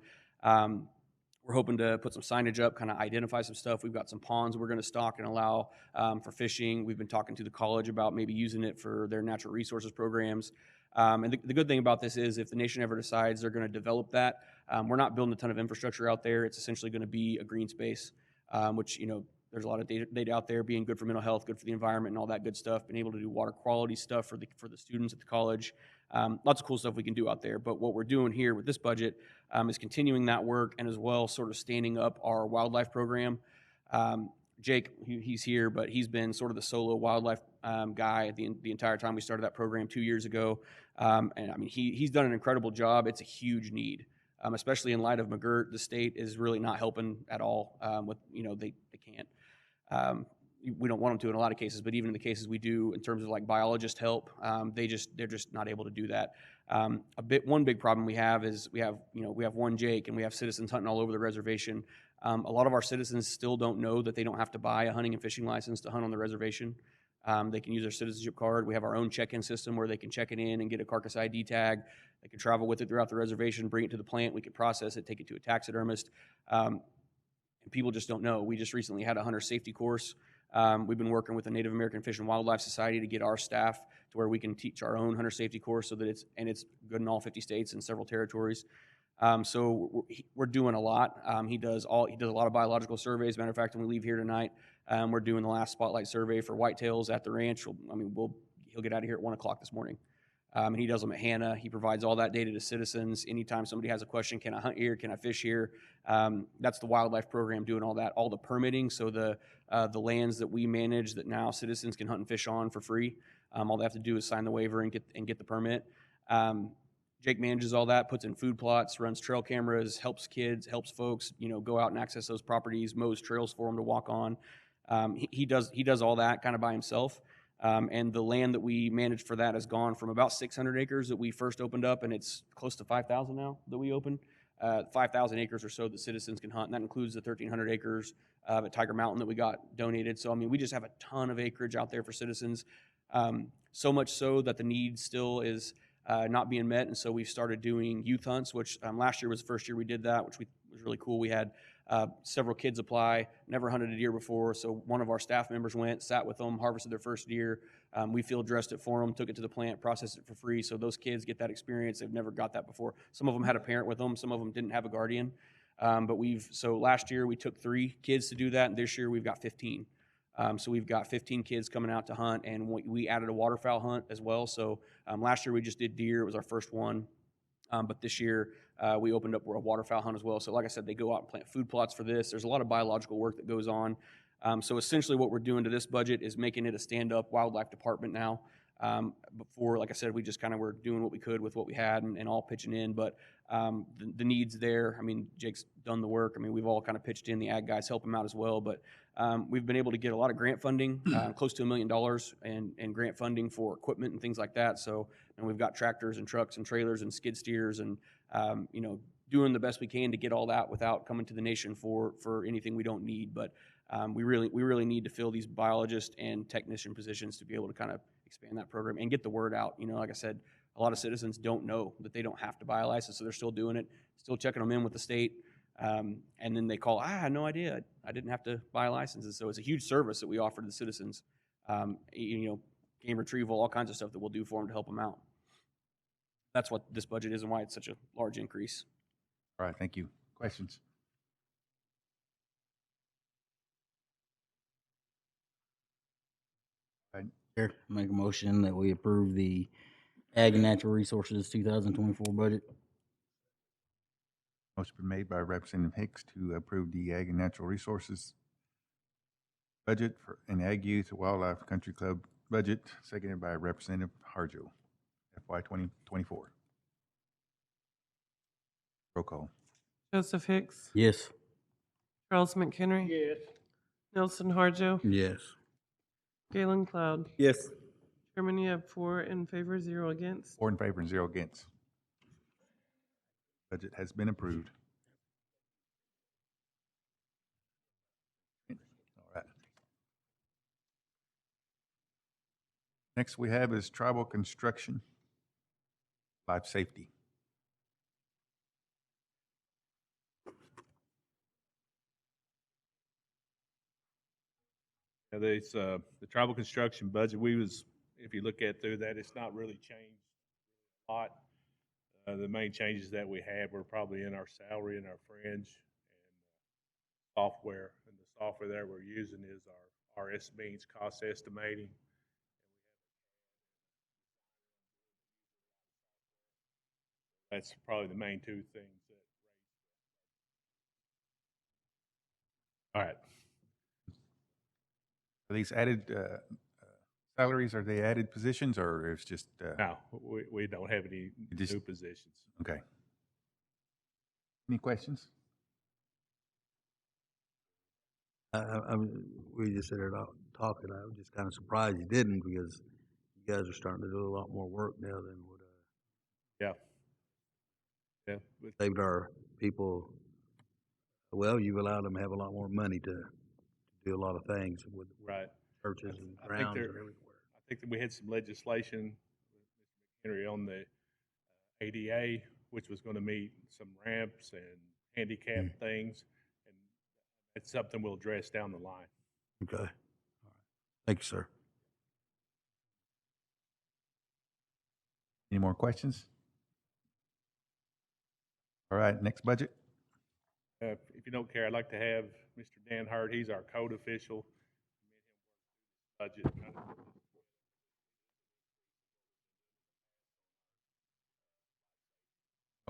We're hoping to put some signage up, kind of identify some stuff. We've got some ponds we're going to stock and allow for fishing. We've been talking to the college about maybe using it for their natural resources programs. And the good thing about this is if the nation ever decides they're going to develop that, we're not building a ton of infrastructure out there. It's essentially going to be a green space, which, you know, there's a lot of data out there being good for mental health, good for the environment, and all that good stuff. Being able to do water quality stuff for the students at the college. Lots of cool stuff we can do out there. But what we're doing here with this budget is continuing that work, and as well sort of standing up our wildlife program. Jake, he's here, but he's been sort of the solo wildlife guy the entire time we started that program 2 years ago. And I mean, he's done an incredible job. It's a huge need, especially in light of McGirt. The state is really not helping at all with, you know, they can't. We don't want them to in a lot of cases, but even in the cases we do, in terms of like biologist help, they're just not able to do that. One big problem we have is we have one Jake, and we have citizens hunting all over the reservation. A lot of our citizens still don't know that they don't have to buy a hunting and fishing license to hunt on the reservation. They can use their citizenship card. We have our own check-in system where they can check it in and get a carcass ID tag. They can travel with it throughout the reservation, bring it to the plant. We can process it, take it to a taxidermist. And people just don't know. We just recently had a hunter safety course. We've been working with the Native American Fish and Wildlife Society to get our staff to where we can teach our own hunter safety course, so that it's good in all 50 states and several territories. So we're doing a lot. He does a lot of biological surveys. Matter of fact, when we leave here tonight, we're doing the last spotlight survey for whitetails at the ranch. He'll get out of here at 1 o'clock this morning. And he does them at Hannah. He provides all that data to citizens. Anytime somebody has a question, can I hunt here? Can I fish here? That's the wildlife program doing all that, all the permitting. So the lands that we manage that now citizens can hunt and fish on for free. All they have to do is sign the waiver and get the permit. Jake manages all that, puts in food plots, runs trail cameras, helps kids, helps folks, go out and access those properties, mows trails for them to walk on. He does all that kind of by himself. And the land that we manage for that has gone from about 600 acres that we first opened up, and it's close to 5,000 now that we open. 5,000 acres or so that citizens can hunt, and that includes the 1,300 acres at Tiger Mountain that we got donated. So, I mean, we just have a ton of acreage out there for citizens. So much so that the need still is not being met, and so we've started doing youth hunts, which last year was the first year we did that, which was really cool. We had several kids apply, never hunted a deer before, so one of our staff members went, sat with them, harvested their first deer. We field dressed it for them, took it to the plant, processed it for free, so those kids get that experience. They've never got that before. Some of them had a parent with them, some of them didn't have a guardian. So last year we took 3 kids to do that, and this year we've got 15. So we've got 15 kids coming out to hunt, and we added a waterfowl hunt as well. So last year we just did deer. It was our first one. But this year we opened up a waterfowl hunt as well. So like I said, they go out and plant food plots for this. There's a lot of biological work that goes on. So essentially what we're doing to this budget is making it a stand-up wildlife department now. Before, like I said, we just kind of were doing what we could with what we had and all pitching in. But the needs there, I mean, Jake's done the work. I mean, we've all kind of pitched in. The ag guys help him out as well. But we've been able to get a lot of grant funding, close to $1 million and grant funding for equipment and things like that. So, and we've got tractors and trucks and trailers and skid steers and, doing the best we can to get all that without coming to the nation for anything we don't need. But we really need to fill these biologist and technician positions to be able to kind of expand that program and get the word out. Like I said, a lot of citizens don't know that they don't have to buy a license, so they're still doing it, still checking them in with the state. And then they call, I had no idea. I didn't have to buy licenses. So it's a huge service that we offer to the citizens. Game retrieval, all kinds of stuff that we'll do for them to help them out. That's what this budget is and why it's such a large increase. All right, thank you. Questions? Chair, make a motion that we approve the Ag and Natural Resources 2024 budget. Motion been made by Representative Hicks to approve the Ag and Natural Resources budget and Ag Youth Wildlife Country Club budget, seconded by Representative Harjo, FY 2024. Roll call. Joseph Hicks, Yes. Charles McHenry, Yes. Nelson Harjo, Yes. Galen Cloud. Yes. Chairman, you have 4 in favor, 0 against. 4 in favor and 0 against. Budget has been approved. All right. Next we have is tribal construction, life safety. The tribal construction budget, if you look through that, it's not really changed a lot. The main changes that we had were probably in our salary and our fringe and software. And the software that we're using is our S-Beans cost estimating. That's probably the main 2 things that raised. All right. Are these added salaries, are they added positions, or it's just? No, we don't have any new positions. Okay. Any questions? We just sat there talking. I was just kind of surprised you didn't, because you guys are starting to do a lot more work now than what. Yeah. Saved our people. Well, you've allowed them to have a lot more money to do a lot of things with Right. churches and grounds and everywhere. I think that we had some legislation, Henry, on the ADA, which was going to meet some ramps and handicap things, and it's something we'll address down the line. Okay. All right. Thank you, sir. Any more questions? All right, next budget. If you don't care, I'd like to have Mr. Dan Hurd. He's our code official. Budget.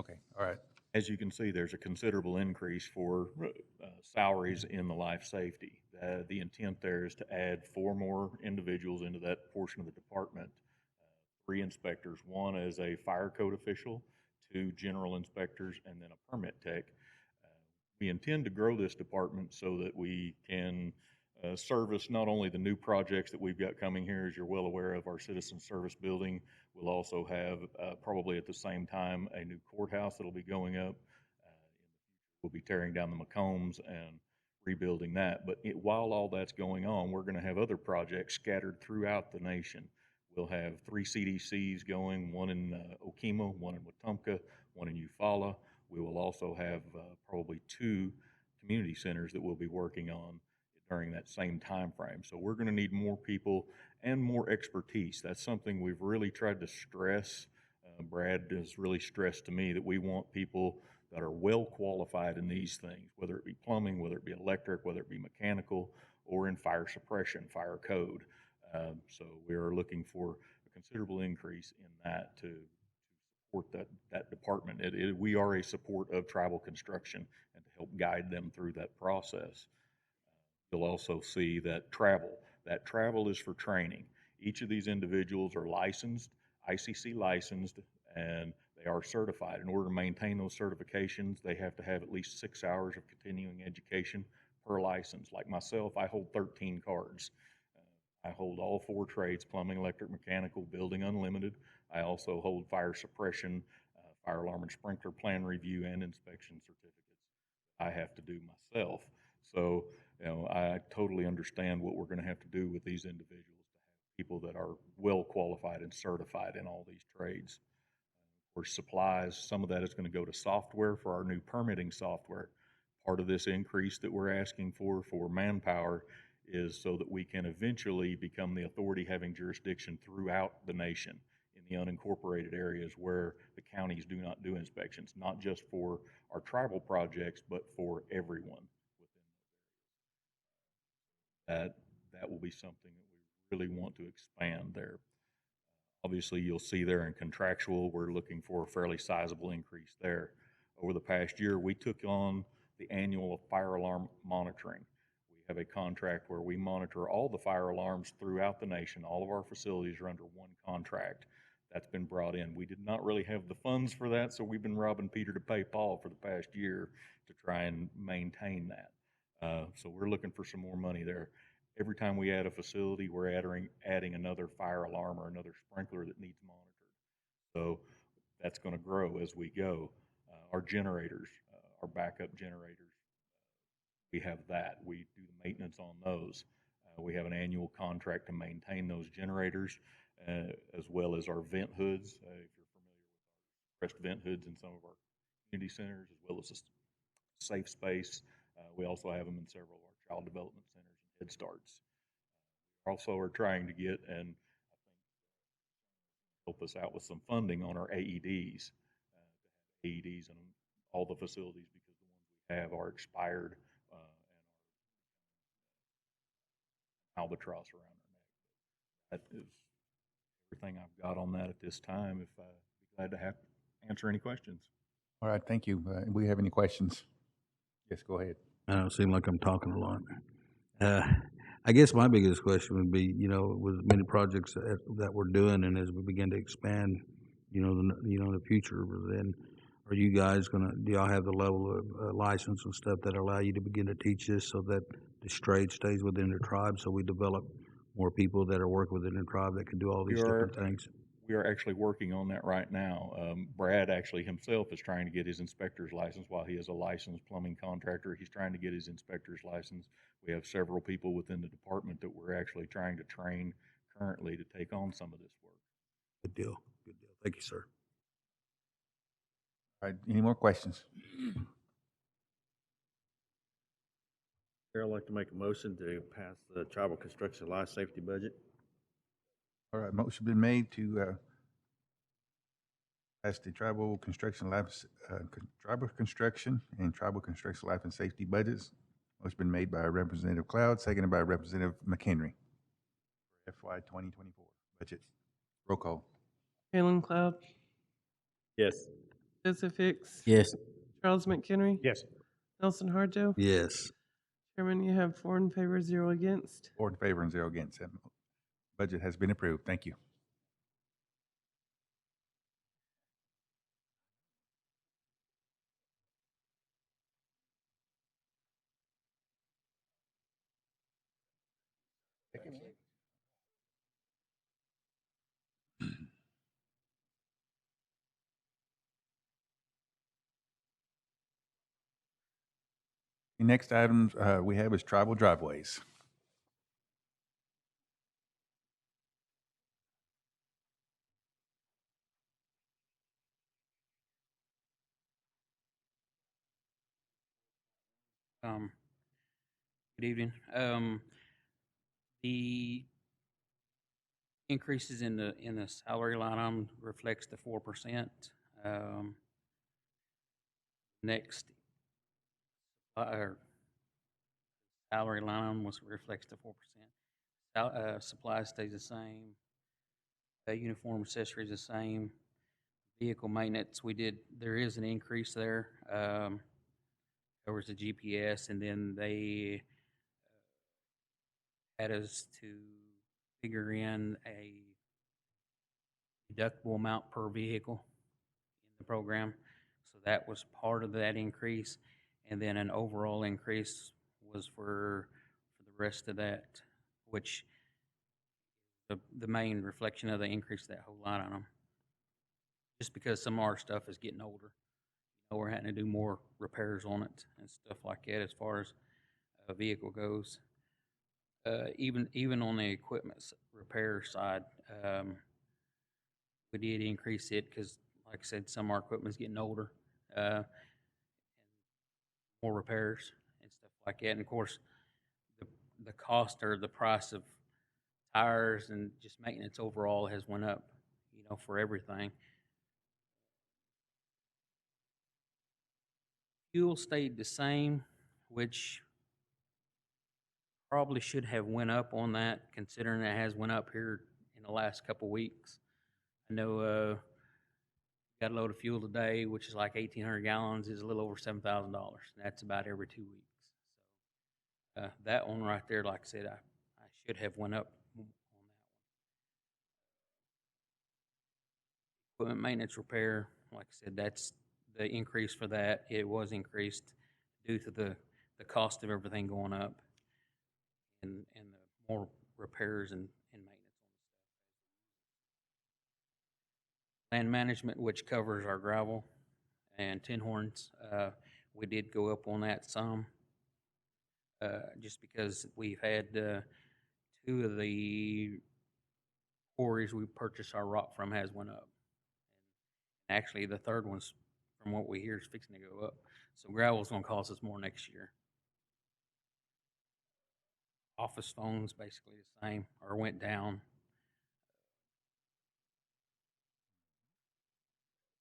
Okay, all right. As you can see, there's a considerable increase for salaries in the life safety. The intent there is to add 4 more individuals into that portion of the department. 3 inspectors, 1 as a fire code official, 2 general inspectors, and then a permit tech. We intend to grow this department so that we can service not only the new projects that we've got coming here, as you're well aware of, our citizen service building. We'll also have, probably at the same time, a new courthouse that'll be going up. We'll be tearing down the McCombs and rebuilding that. But while all that's going on, we're going to have other projects scattered throughout the nation. We'll have 3 CDCs going, one in Okemo, one in Wetumpka, one in Eufaula. We will also have probably 2 community centers that we'll be working on during that same time frame. So we're going to need more people and more expertise. That's something we've really tried to stress. Brad has really stressed to me that we want people that are well qualified in these things, whether it be plumbing, whether it be electric, whether it be mechanical, or in fire suppression, fire code. So we are looking for a considerable increase in that to support that department. We are a support of tribal construction and to help guide them through that process. You'll also see that travel is for training. Each of these individuals are licensed, ICC licensed, and they are certified. In order to maintain those certifications, they have to have at least 6 hours of continuing education per license. Like myself, I hold 13 cards. I hold all 4 trades: plumbing, electric, mechanical, building unlimited. I also hold fire suppression, fire alarm and sprinkler plan review, and inspection certificates I have to do myself. So, I totally understand what we're going to have to do with these individuals to have people that are well qualified and certified in all these trades. Of course, supplies, some of that is going to go to software for our new permitting software. Part of this increase that we're asking for manpower is so that we can eventually become the authority having jurisdiction throughout the nation in the unincorporated areas where the counties do not do inspections, not just for our tribal projects, but for everyone within those areas. That will be something that we really want to expand there. Obviously, you'll see there in contractual, we're looking for a fairly sizable increase there. Over the past year, we took on the annual fire alarm monitoring. We have a contract where we monitor all the fire alarms throughout the nation. All of our facilities are under one contract. That's been brought in. We did not really have the funds for that, so we've been robbing Peter to pay Paul for the past year to try and maintain that. So we're looking for some more money there. Every time we add a facility, we're adding another fire alarm or another sprinkler that needs monitored. So that's going to grow as we go. Our generators, our backup generators, we have that. We do the maintenance on those. We have an annual contract to maintain those generators, as well as our vent hoods. If you're familiar with our suppressed vent hoods in some of our community centers, as well as a safe space. We also have them in several of our child development centers and Head Starts. We also are trying to get, and I think help us out with some funding on our AEDs, to have AEDs in all the facilities, because the ones we have are expired and are albatross around our neck. That is everything I've got on that at this time. If I'd be glad to answer any questions. All right, thank you. Do we have any questions? Yes, go ahead. I don't seem like I'm talking a lot. I guess my biggest question would be, with many projects that we're doing, and as we begin to expand, the future, then are you guys do y'all have the level of license and stuff that allow you to begin to teach this so that the trade stays within the tribe, so we develop more people that are working within the tribe that can do all these different things? We are actually working on that right now. Brad actually himself is trying to get his inspector's license. While he is a licensed plumbing contractor, he's trying to get his inspector's license. We have several people within the department that we're actually trying to train currently to take on some of this work. Good deal. Good deal. Thank you, sir. All right, any more questions? Chair, I'd like to make a motion to pass the tribal construction life safety budget. All right, motion been made to pass the tribal construction life and safety budgets. Motion been made by Representative Cloud, seconded by Representative McHenry. FY 2024 budget. Roll call. Galen Cloud, Yes. Joseph Hicks, Yes. Charles McHenry, Yes. Nelson Harjo. Yes. Chairman, you have 4 in favor, 0 against. 4 in favor and 0 against. That budget has been approved. Thank you. The next item we have is tribal driveways. Good evening. The increases in the salary line item reflects the 4%. Next, our salary line item reflects the 4%. Supplies stays the same. Uniform accessories the same. Vehicle maintenance, there is an increase there. Covers the GPS, and then they had us to figure in a deductible amount per vehicle in the program. So that was part of that increase. And then an overall increase was for the rest of that, which the main reflection of the increase of that whole line item. Just because some of our stuff is getting older. We're having to do more repairs on it and stuff like that as far as a vehicle goes. Even on the equipment repair side, we did increase it because, like I said, some of our equipment's getting older, and more repairs and stuff like that. And of course, the cost or the price of tires and just maintenance overall has went up, for everything. Fuel stayed the same, which probably should have went up on that, considering it has went up here in the last couple weeks. I know got a load of fuel today, which is like 1,800 gallons, is a little over $7,000. That's about every 2 weeks. So that one right there, like I said, I should have went up on that one. Equipment maintenance repair, like I said, that's the increase for that. It was increased due to the cost of everything going up and the more repairs and maintenance on the stuff. Land management, which covers our gravel and tin horns, we did go up on that some, just because we've had 2 of the quarries we purchased our rock from has went up. And actually, the third one's, from what we hear, is fixing to go up. So gravel's going to cost us more next year. Office phones basically the same, or went down.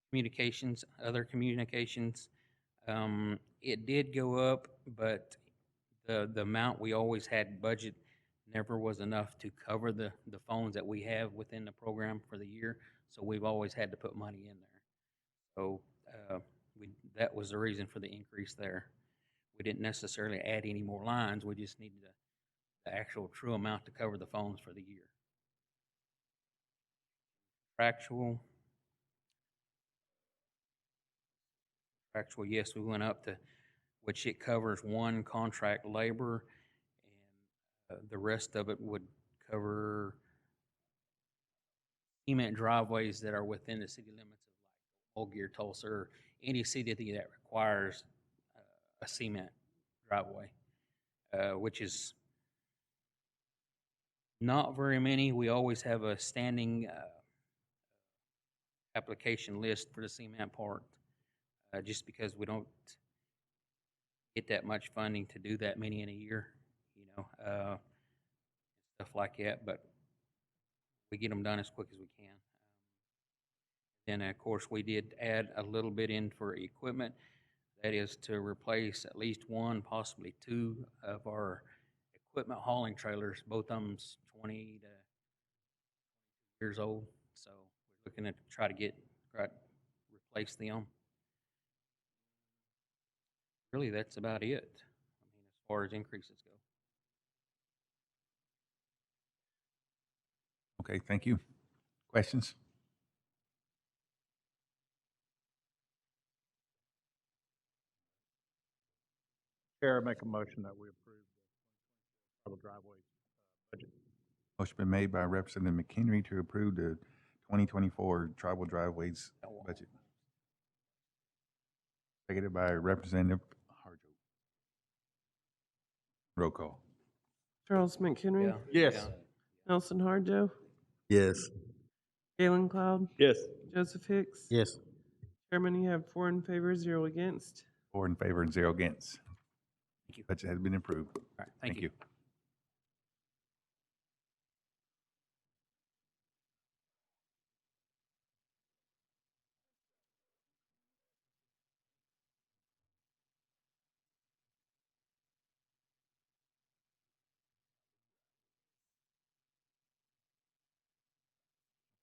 Communications, other communications, it did go up, but the amount we always had budget never was enough to cover the phones that we have within the program for the year. So we've always had to put money in there. So that was the reason for the increase there. We didn't necessarily add any more lines. We just needed the actual true amount to cover the phones for the year. Contractual, yes, we went up to, which it covers 1 contract labor, and the rest of it would cover cement driveways that are within the city limits of like Old Tulsa, or any city that requires a cement driveway, which is not very many. We always have a standing application list for the cement part, just because we don't get that much funding to do that many in a year, stuff like that. But we get them done as quick as we can. Then, of course, we did add a little bit in for equipment. That is to replace at least 1, possibly 2 of our equipment hauling trailers. Both of them's 20 to years old. So we're looking to try to replace them. Really, that's about it. As far as increases go. Okay, thank you. Questions? Chair, make a motion that we approve the tribal driveway budget. Motion been made by Representative McHenry to approve the 2024 tribal driveways budget. Seconded by Representative Harjo. Roll call. Charles McHenry. Yes. Nelson Harjo. Yes. Galen Cloud. Yes. Joseph Hicks. Yes. Chairman, you have 4 in favor, 0 against. 4 in favor and 0 against. Thank you. Budget has been approved. All right, thank you.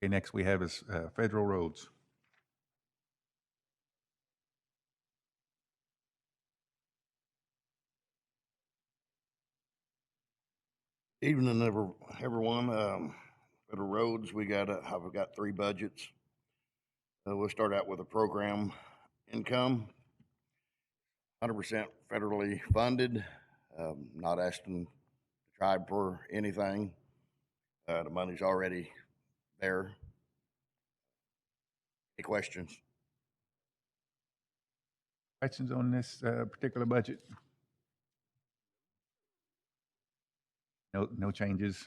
Okay, next we have is federal roads. Evening, everyone. Federal roads, I've got 3 budgets. We'll start out with a program income, 100% federally funded, not asking the tribe for anything. The money's already there. Any questions? Questions on this particular budget? No changes.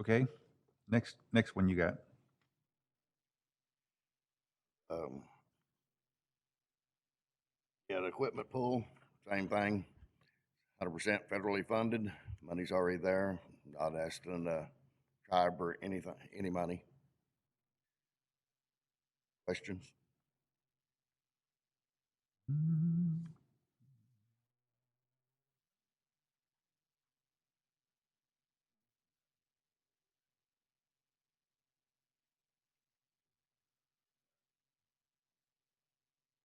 Okay, next one you got. Yeah, the equipment pool, same thing, 100% federally funded. Money's already there. Not asking the tribe for anything, any money. Questions?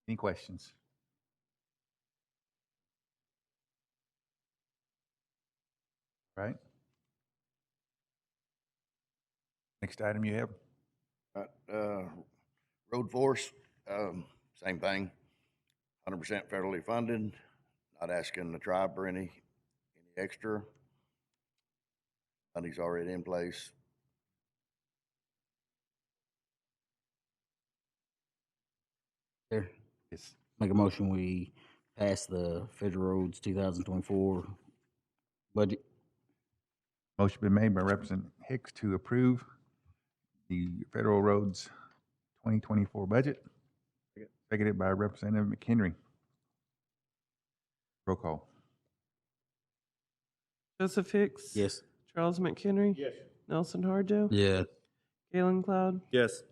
Any questions? Right. Next item you have? Road force, same thing, 100% federally funded, not asking the tribe for any extra. Money's already in place. There. Yes. Make a motion, we pass the Federal Roads 2024 budget. Motion been made by Representative Hicks to approve the federal roads 2024 budget. Seconded by Representative McHenry. Roll call. Joseph Hicks. Yes. Charles McHenry. Yes. Nelson Harjo. Yes. Galen Cloud. Yes.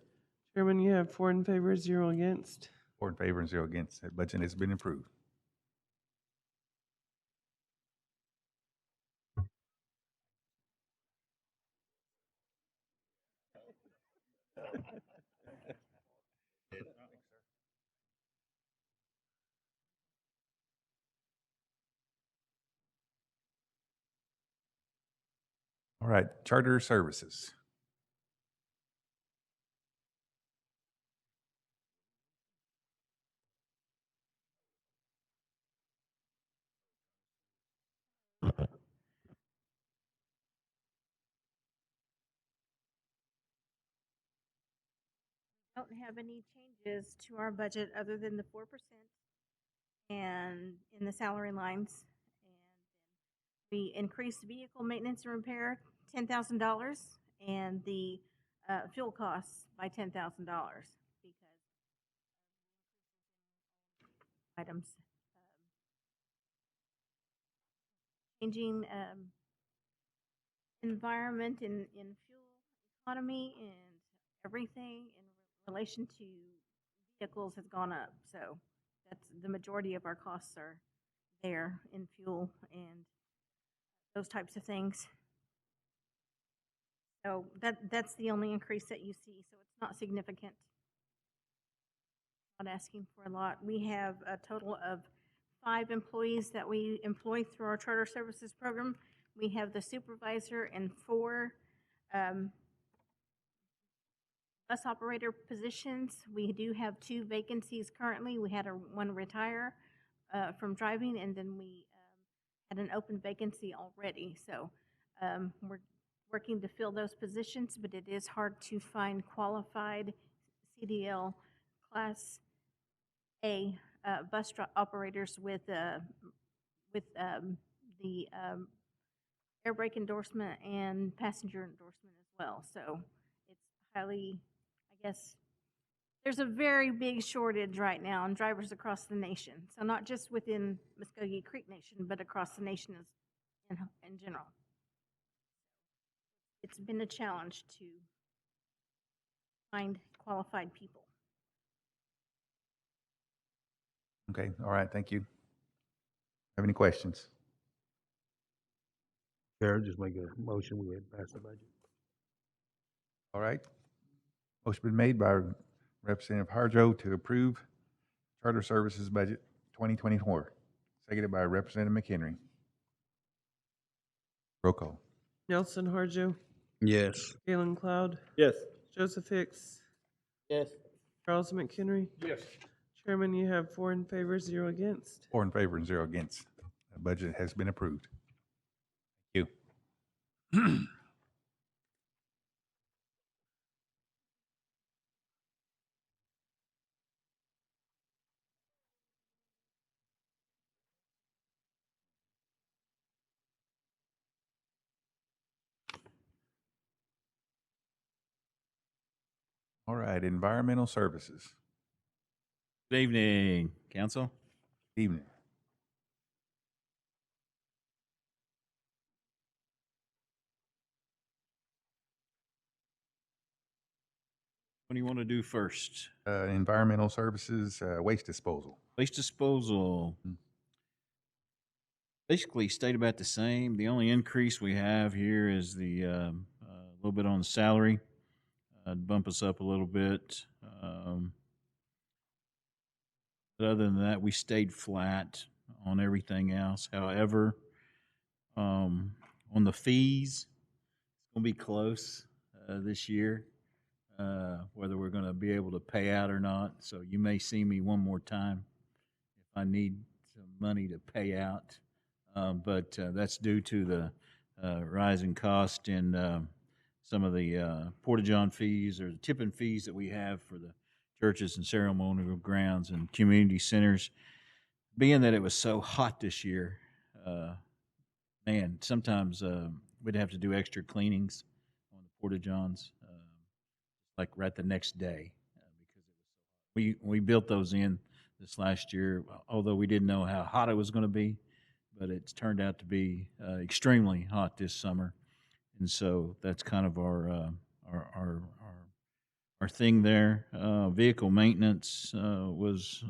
Chairman, you have 4 in favor, 0 against. 4 in favor and 0 against. That budget has been approved. All right, charter services. Don't have any changes to our budget other than the 4% and in the salary lines. And we increased vehicle maintenance and repair $10,000 and the fuel costs by $10,000 because items changing environment in fuel economy and everything in relation to vehicles has gone up. So that's the majority of our costs are there in fuel and those types of things. So that's the only increase that you see. So it's not significant. Not asking for a lot. We have a total of 5 employees that we employ through our charter services program. We have the supervisor and 4 bus operator positions. We do have 2 vacancies currently. We had one retire from driving, and then we had an open vacancy already. So we're working to fill those positions, but it is hard to find qualified CDL Class A bus operators with with the air brake endorsement and passenger endorsement as well. So it's highly, I guess, there's a very big shortage right now on drivers across the nation. So not just within Muskogee Creek Nation, but across the nation in general. It's been a challenge to find qualified people. Okay, all right, thank you. Have any questions? Chair, just make a motion, we had passed the budget. All right. Motion been made by Representative Harjo to approve Charter Services Budget 2024, seconded by Representative McHenry. Roll call. Nelson Harjo, Yes. Galen Cloud, Yes. Joseph Hicks, Yes. Charles McHenry. Yes. Chairman, you have 4 in favor, 0 against. 4 in favor and 0 against. The budget has been approved. Thank you. All right, Environmental Services. Good evening, council. Evening. What do you want to do first? Environmental Services, waste disposal. Waste disposal. Basically stayed about the same. The only increase we have here is the little bit on the salary. Bump us up a little bit. But other than that, we stayed flat on everything else. However, on the fees, it's going to be close this year, whether we're going to be able to pay out or not. So you may see me one more time if I need some money to pay out. But that's due to the rising cost in some of the porta-john fees or the tipping fees that we have for the churches and ceremonial grounds and community centers. Being that it was so hot this year, man, sometimes we'd have to do extra cleanings on the porta-johns, like right the next day, because we built those in this last year, although we didn't know how hot it was going to be, but it's turned out to be extremely hot this summer. And so that's kind of our thing there. Vehicle maintenance was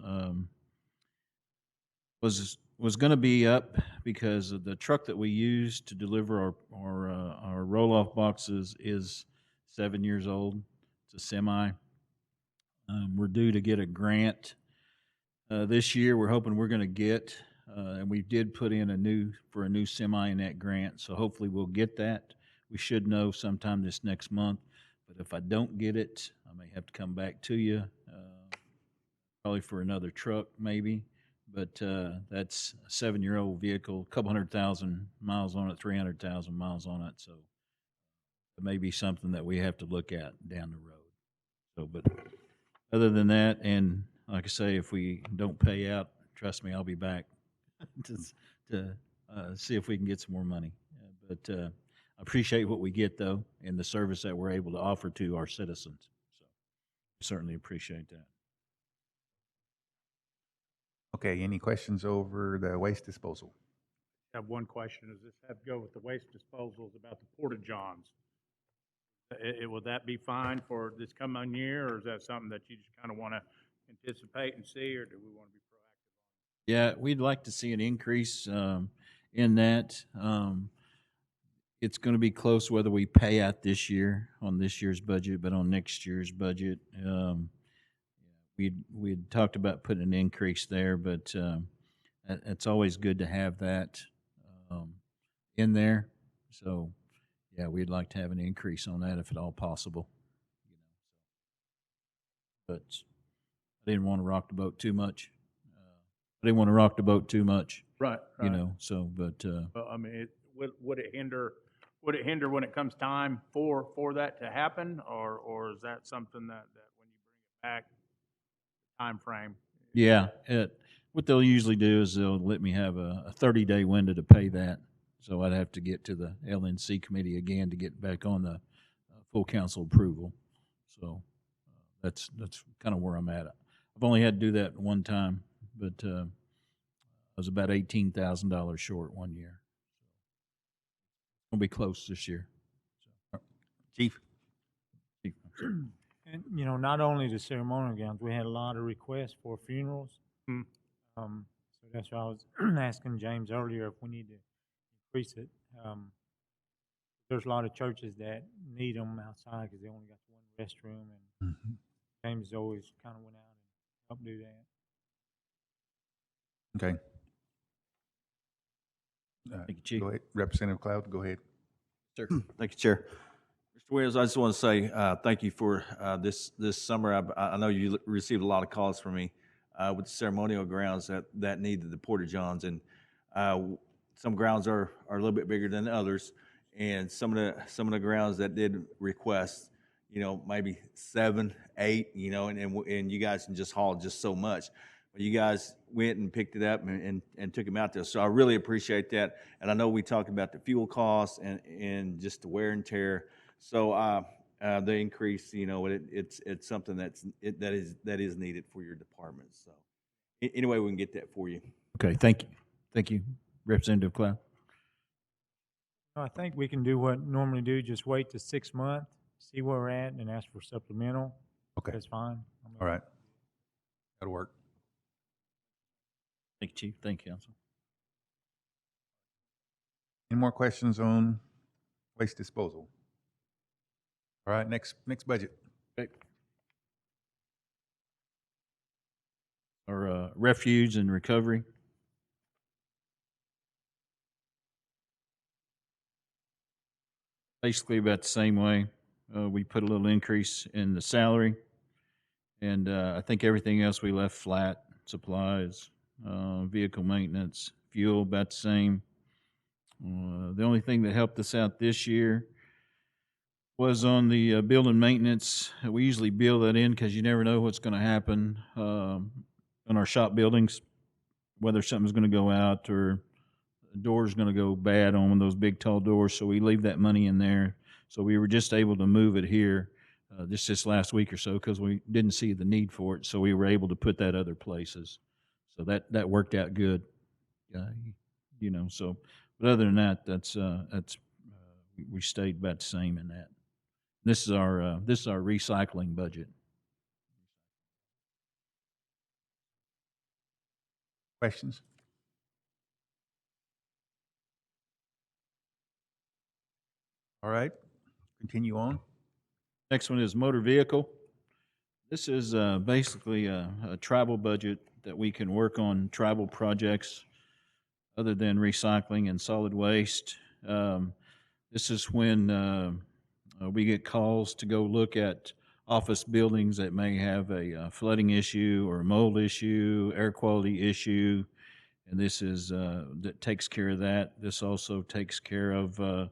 going to be up because of the truck that we use to deliver our roll-off boxes is 7 years old. It's a semi. We're due to get a grant this year. We're hoping we're going to get, and we did put in a new semi in that grant. So hopefully we'll get that. We should know sometime this next month, but if I don't get it, I may have to come back to you, probably for another truck maybe, but that's a 7-year-old vehicle, a couple 100,000 miles on it, 300,000 miles on it, so it may be something that we have to look at down the road. So, but other than that, and like I say, if we don't pay out, trust me, I'll be back to see if we can get some more money, but I appreciate what we get, though, and the service that we're able to offer to our citizens. So we certainly appreciate that. Okay, any questions over the waste disposal? I have one question. Does this have to go with the waste disposals about the porta-johns? Will that be fine for this coming year, or is that something that you just kind of want to anticipate and see, or do we want to be proactive? Yeah, we'd like to see an increase in that. It's going to be close whether we pay out this year on this year's budget, but on next year's budget, we'd talked about putting an increase there, but it's always good to have that in there. So, yeah, we'd like to have an increase on that if at all possible. But I didn't want to rock the boat too much. Right. You know. So, but I mean, would it hinder? Would it hinder when it comes time for that to happen, or is that something that when you bring it back, time frame? yeah, what they'll usually do is they'll let me have a 30-day window to pay that. So I'd have to get to the LNC committee again to get back on the full council approval. So that's kind of where I'm at. I've only had to do that one time, but I was about $18,000 short one year. It's gonna be close this year. Chief? And, you know, not only the ceremonial gowns, we had a lot of requests for funerals. So that's why I was asking James earlier if we need to increase it. There's a lot of churches that need them outside because they only got one restroom, and James always kind of went out and helped do that. Okay. Thank you, Chief. Go ahead. Representative Cloud, go ahead. Sir. Thank you, Chair. Mr. Williams, I just want to say thank you for this summer. I know you received a lot of calls from me with the ceremonial grounds that needed the porta-johns, and some grounds are a little bit bigger than others, and some of the grounds that did request, you know, maybe 7, 8, you know, and you guys can just haul just so much. But you guys went and picked it up and took them out there. So I really appreciate that. And I know we talked about the fuel costs and just the wear and tear. So the increase, you know, it's something that is needed for your department. So anyway, we can get that for you. Okay, thank you. Thank you, Representative Cloud. I think we can do what normally do, just wait to 6 months, see where we're at, and ask for supplemental. Okay. That's fine. All right. That'll work. Thank you, Chief. Thank you, Council. Any more questions on waste disposal? All right, next budget. Okay. Our refuge and recovery. Basically about the same way. We put a little increase in the salary, and I think everything else we left flat. Supplies, vehicle maintenance, fuel about the same. The only thing that helped us out this year was on the building maintenance. We usually bill that in because you never know what's going to happen in our shop buildings, whether something's going to go out or the door's going to go bad on one of those big tall doors. So we leave that money in there. So we were just able to move it here just this last week or so because we didn't see the need for it. So we were able to put that other places. So that worked out good. You know, so, but other than that, that's we stayed about the same in that. This is our recycling budget. Questions? All right, continue on. Next one is motor vehicle. This is basically a tribal budget that we can work on tribal projects other than recycling and solid waste. This is when we get calls to go look at office buildings that may have a flooding issue or a mold issue, air quality issue, and this is that takes care of that. This also takes care of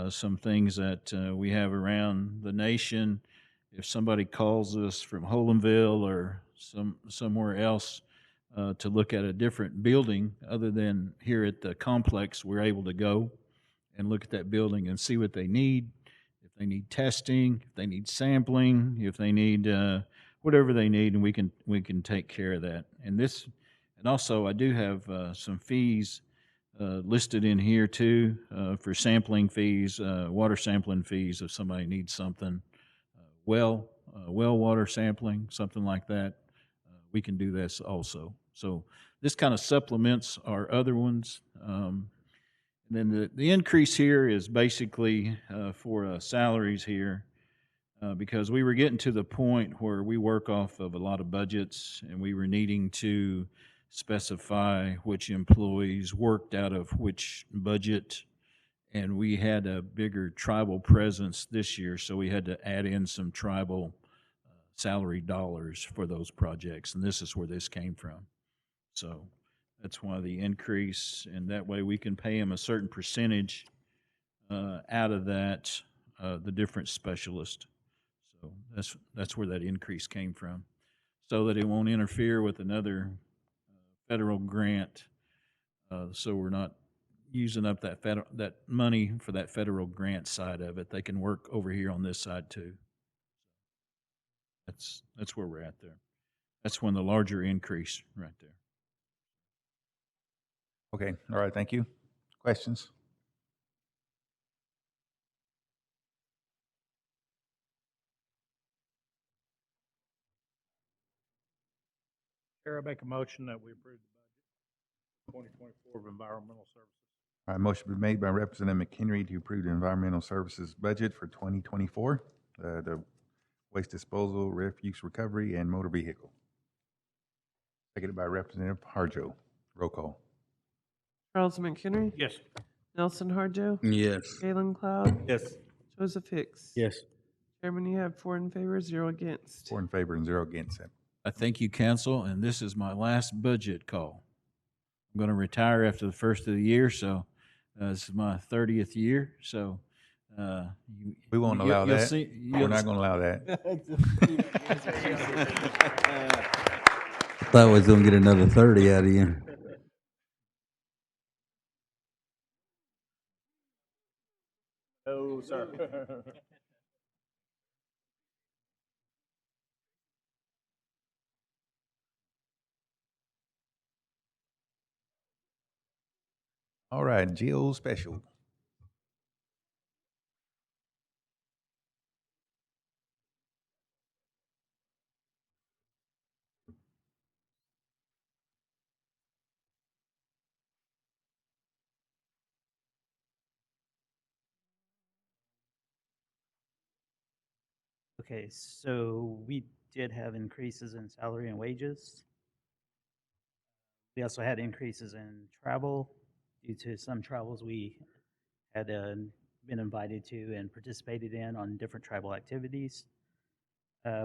some things that we have around the nation. If somebody calls us from Holenville or somewhere else to look at a different building other than here at the complex, we're able to go and look at that building and see what they need. If they need testing, if they need sampling, if they need whatever they need, and we can take care of that. And also I do have some fees listed in here too for sampling fees, water sampling fees if somebody needs something, well water sampling, something like that. We can do this also. So this kind of supplements our other ones. And then the increase here is basically for salaries here because we were getting to the point where we work off of a lot of budgets and we were needing to specify which employees worked out of which budget, and we had a bigger tribal presence this year, so we had to add in some tribal salary dollars for those projects, and this is where this came from. So that's why the increase, and that way we can pay them a certain percentage out of that, the different specialists. So that's where that increase came from, so that it won't interfere with another federal grant. So we're not using up that money for that federal grant side of it. They can work over here on this side too. That's where we're at there. That's when the larger increase right there. Okay, all right, thank you. Questions? Chair, I make a motion that we approve the budget 2024 of environmental services. All right, motion been made by Representative McHenry to approve the environmental services budget for 2024, the waste disposal, refuse recovery, and motor vehicle. Seconded by Representative Harjo. Roll call. Charles McHenry. Yes. Nelson Harjo. Yes. Galen Cloud. Yes. Joseph Hicks. Yes. Chairman, you have 4 in favor, 0 against. 4 in favor and 0 against it. I thank you, council, and this is my last budget call. I'm going to retire after the first of the year, so this is my 30th year. So we won't allow that. We're not going to allow that. Thought we was going to get another 30 out of you. No, sir. All right, Jill Special. Okay, so we did have increases in salary and wages. We also had increases in travel due to some travels we had been invited to and participated in on different tribal activities.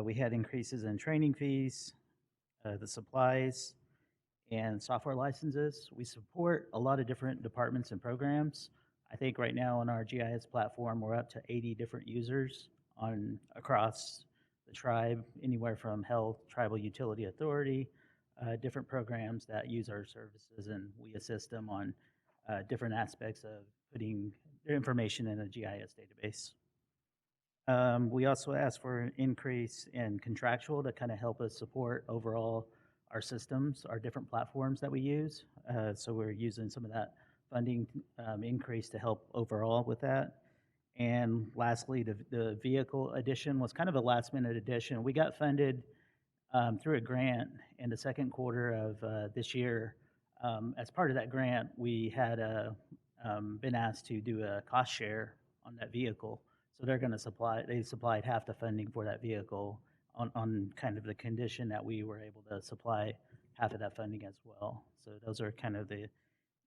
We had increases in training fees, the supplies, and software licenses. We support a lot of different departments and programs. I think right now on our GIS platform, we're up to 80 different users across the tribe, anywhere from Health, Tribal Utility Authority, different programs that use our services, and we assist them on different aspects of putting their information in a GIS database. We also asked for an increase in contractual to kind of help us support overall our systems, our different platforms that we use. So we're using some of that funding increase to help overall with that. And lastly, the vehicle addition was kind of a last minute addition. We got funded through a grant in the second quarter of this year. As part of that grant, we had been asked to do a cost share on that vehicle. So they supplied half the funding for that vehicle on kind of the condition that we were able to supply half of that funding as well. So those are kind of the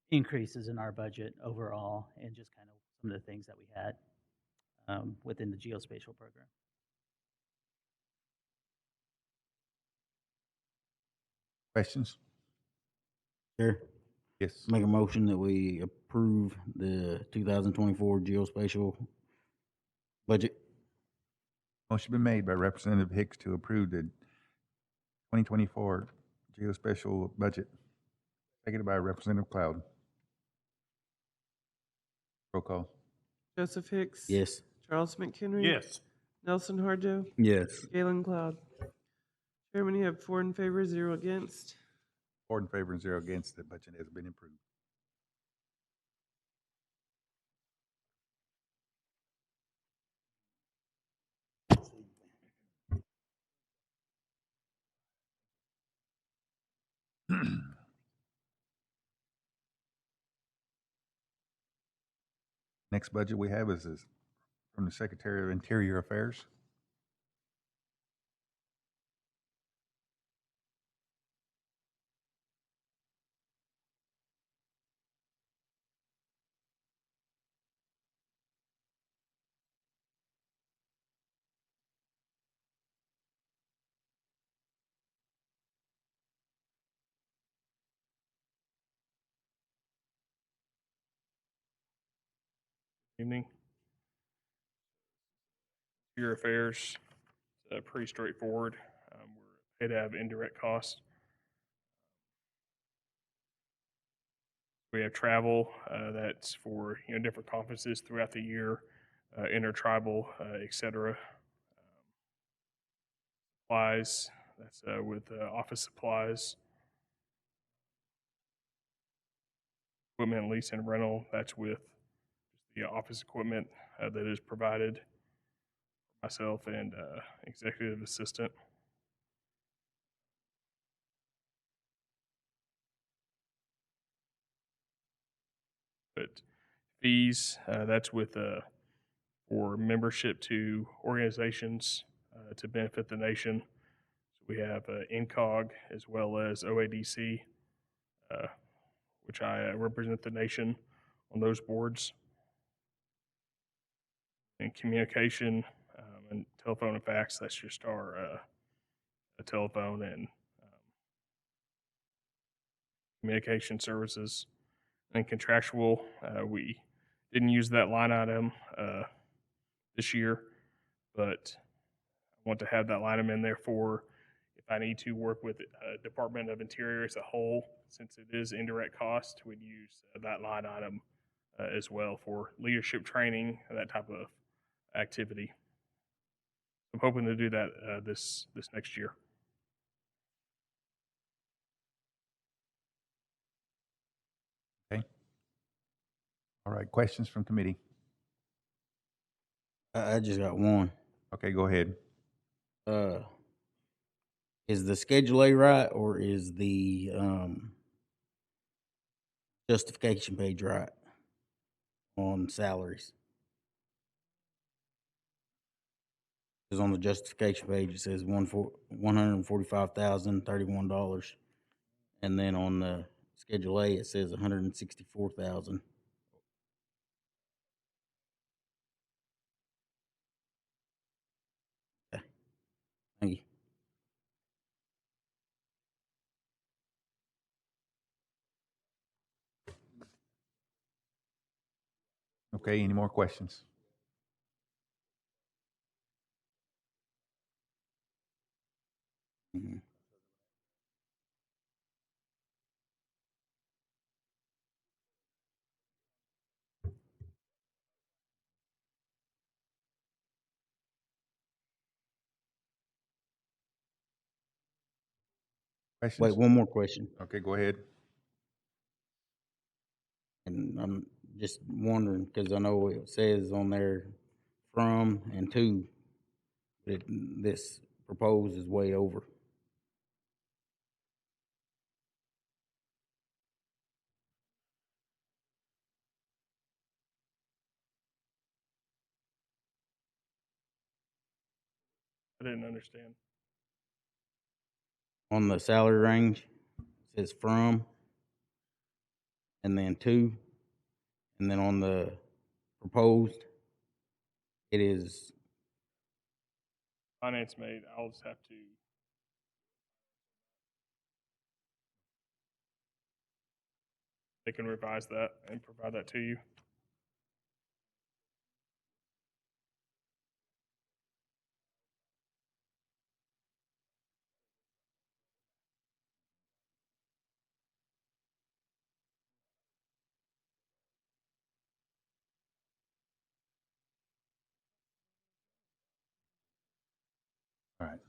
increases in our budget overall, and just kind of some of the things that we had within the geospatial program. Questions? Sure. Yes. Make a motion that we approve the 2024 geospatial budget. Motion been made by Representative Hicks to approve the 2024 geospatial budget. Seconded by Representative Cloud. Roll call. Joseph Hicks. Yes. Charles McHenry. Yes. Nelson Harjo. Yes. Galen Cloud. Chairman, you have 4 in favor, 0 against. 4 in favor and 0 against. The budget has been approved. Next budget we have is from the Secretary of Interior Affairs. Evening. Your affairs, pretty straightforward. We're paid to have indirect costs. We have travel, that's for, different conferences throughout the year, intertribal, et cetera. Supplies, that's with office supplies. Equipment lease and rental, that's with the office equipment that is provided, myself and executive assistant. But fees, that's with for membership to organizations to benefit the nation. So we have INCOG as well as OADC, which I represent the nation on those boards. And communication and telephone and fax, that's just our telephone and communication services. And contractual, we didn't use that line item this year, but I want to have that line item in there for if I need to work with Department of Interior as a whole, since it is indirect cost, we'd use that line item as well for leadership training, that type of activity. I'm hoping to do that this next year. Okay. All right, questions from committee? I just got one. Okay, go ahead. Is the Schedule A right, or is the justification page right on salaries? Because on the justification page it says $145,031, and then on the Schedule A it says $164,000. Okay. Thank you. Okay, any more questions? Mm-hmm. Questions? Wait, one more question. Okay, go ahead. And I'm just wondering, because I know it says on there from and to, but this proposed is way over. I didn't understand. On the salary range, it says from, and then to, and then on the proposed, it is. Finance made, I'll just have to. They can revise that and provide that to you. All right.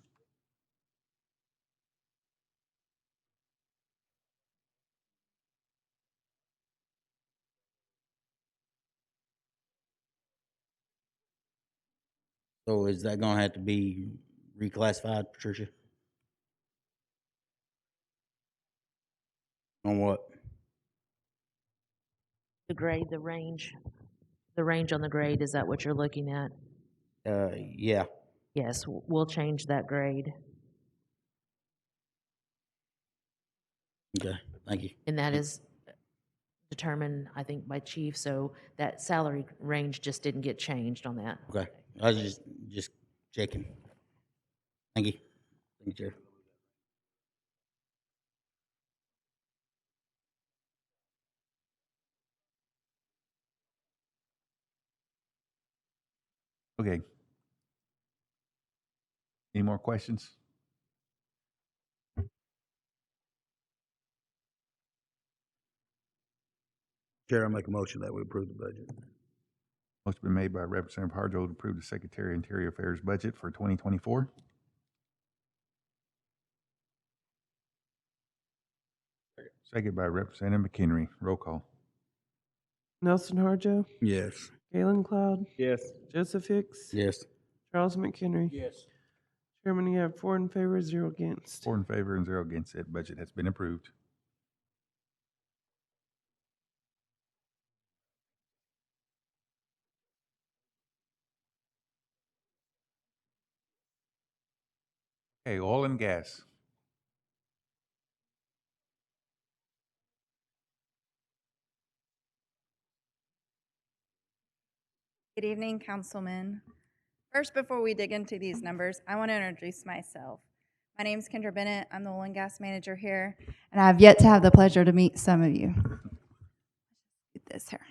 So is that gonna have to be reclassified, Patricia? On what? The grade, the range on the grade, is that what you're looking at? Yeah. Yes, we'll change that grade. Okay, thank you. And that is determined, I think, by chief, so that salary range just didn't get changed on that. Okay, I was just checking. Thank you. Thank you, Chair. Okay. Any more questions? Chair, I make a motion that we approve the budget. Motion been made by Representative Harjo to approve the Secretary of Interior Affairs budget for 2024. Second by Representative McHenry. Roll call. Nelson Harjo, Yes. Galen Cloud, Yes. Joseph Hicks, Yes. Charles McHenry. Yes. Chairman, you have 4 in favor, 0 against. 4 in favor and 0 against. That budget has been approved. Okay, oil and gas. Good evening, Councilman. First, before we dig into these numbers, I want to introduce myself. My name is Kendra Bennett. I'm the oil and gas manager here, and I have yet to have the pleasure to meet some of you. Get this here.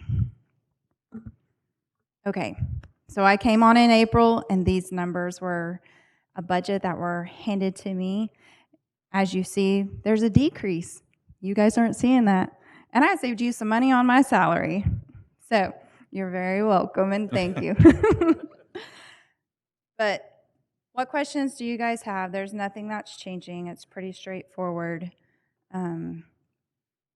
Okay, so I came on in April, and these numbers were a budget that were handed to me. As you see, there's a decrease. You guys aren't seeing that. And I saved you some money on my salary. So you're very welcome, and thank you. But what questions do you guys have? There's nothing that's changing. It's pretty straightforward.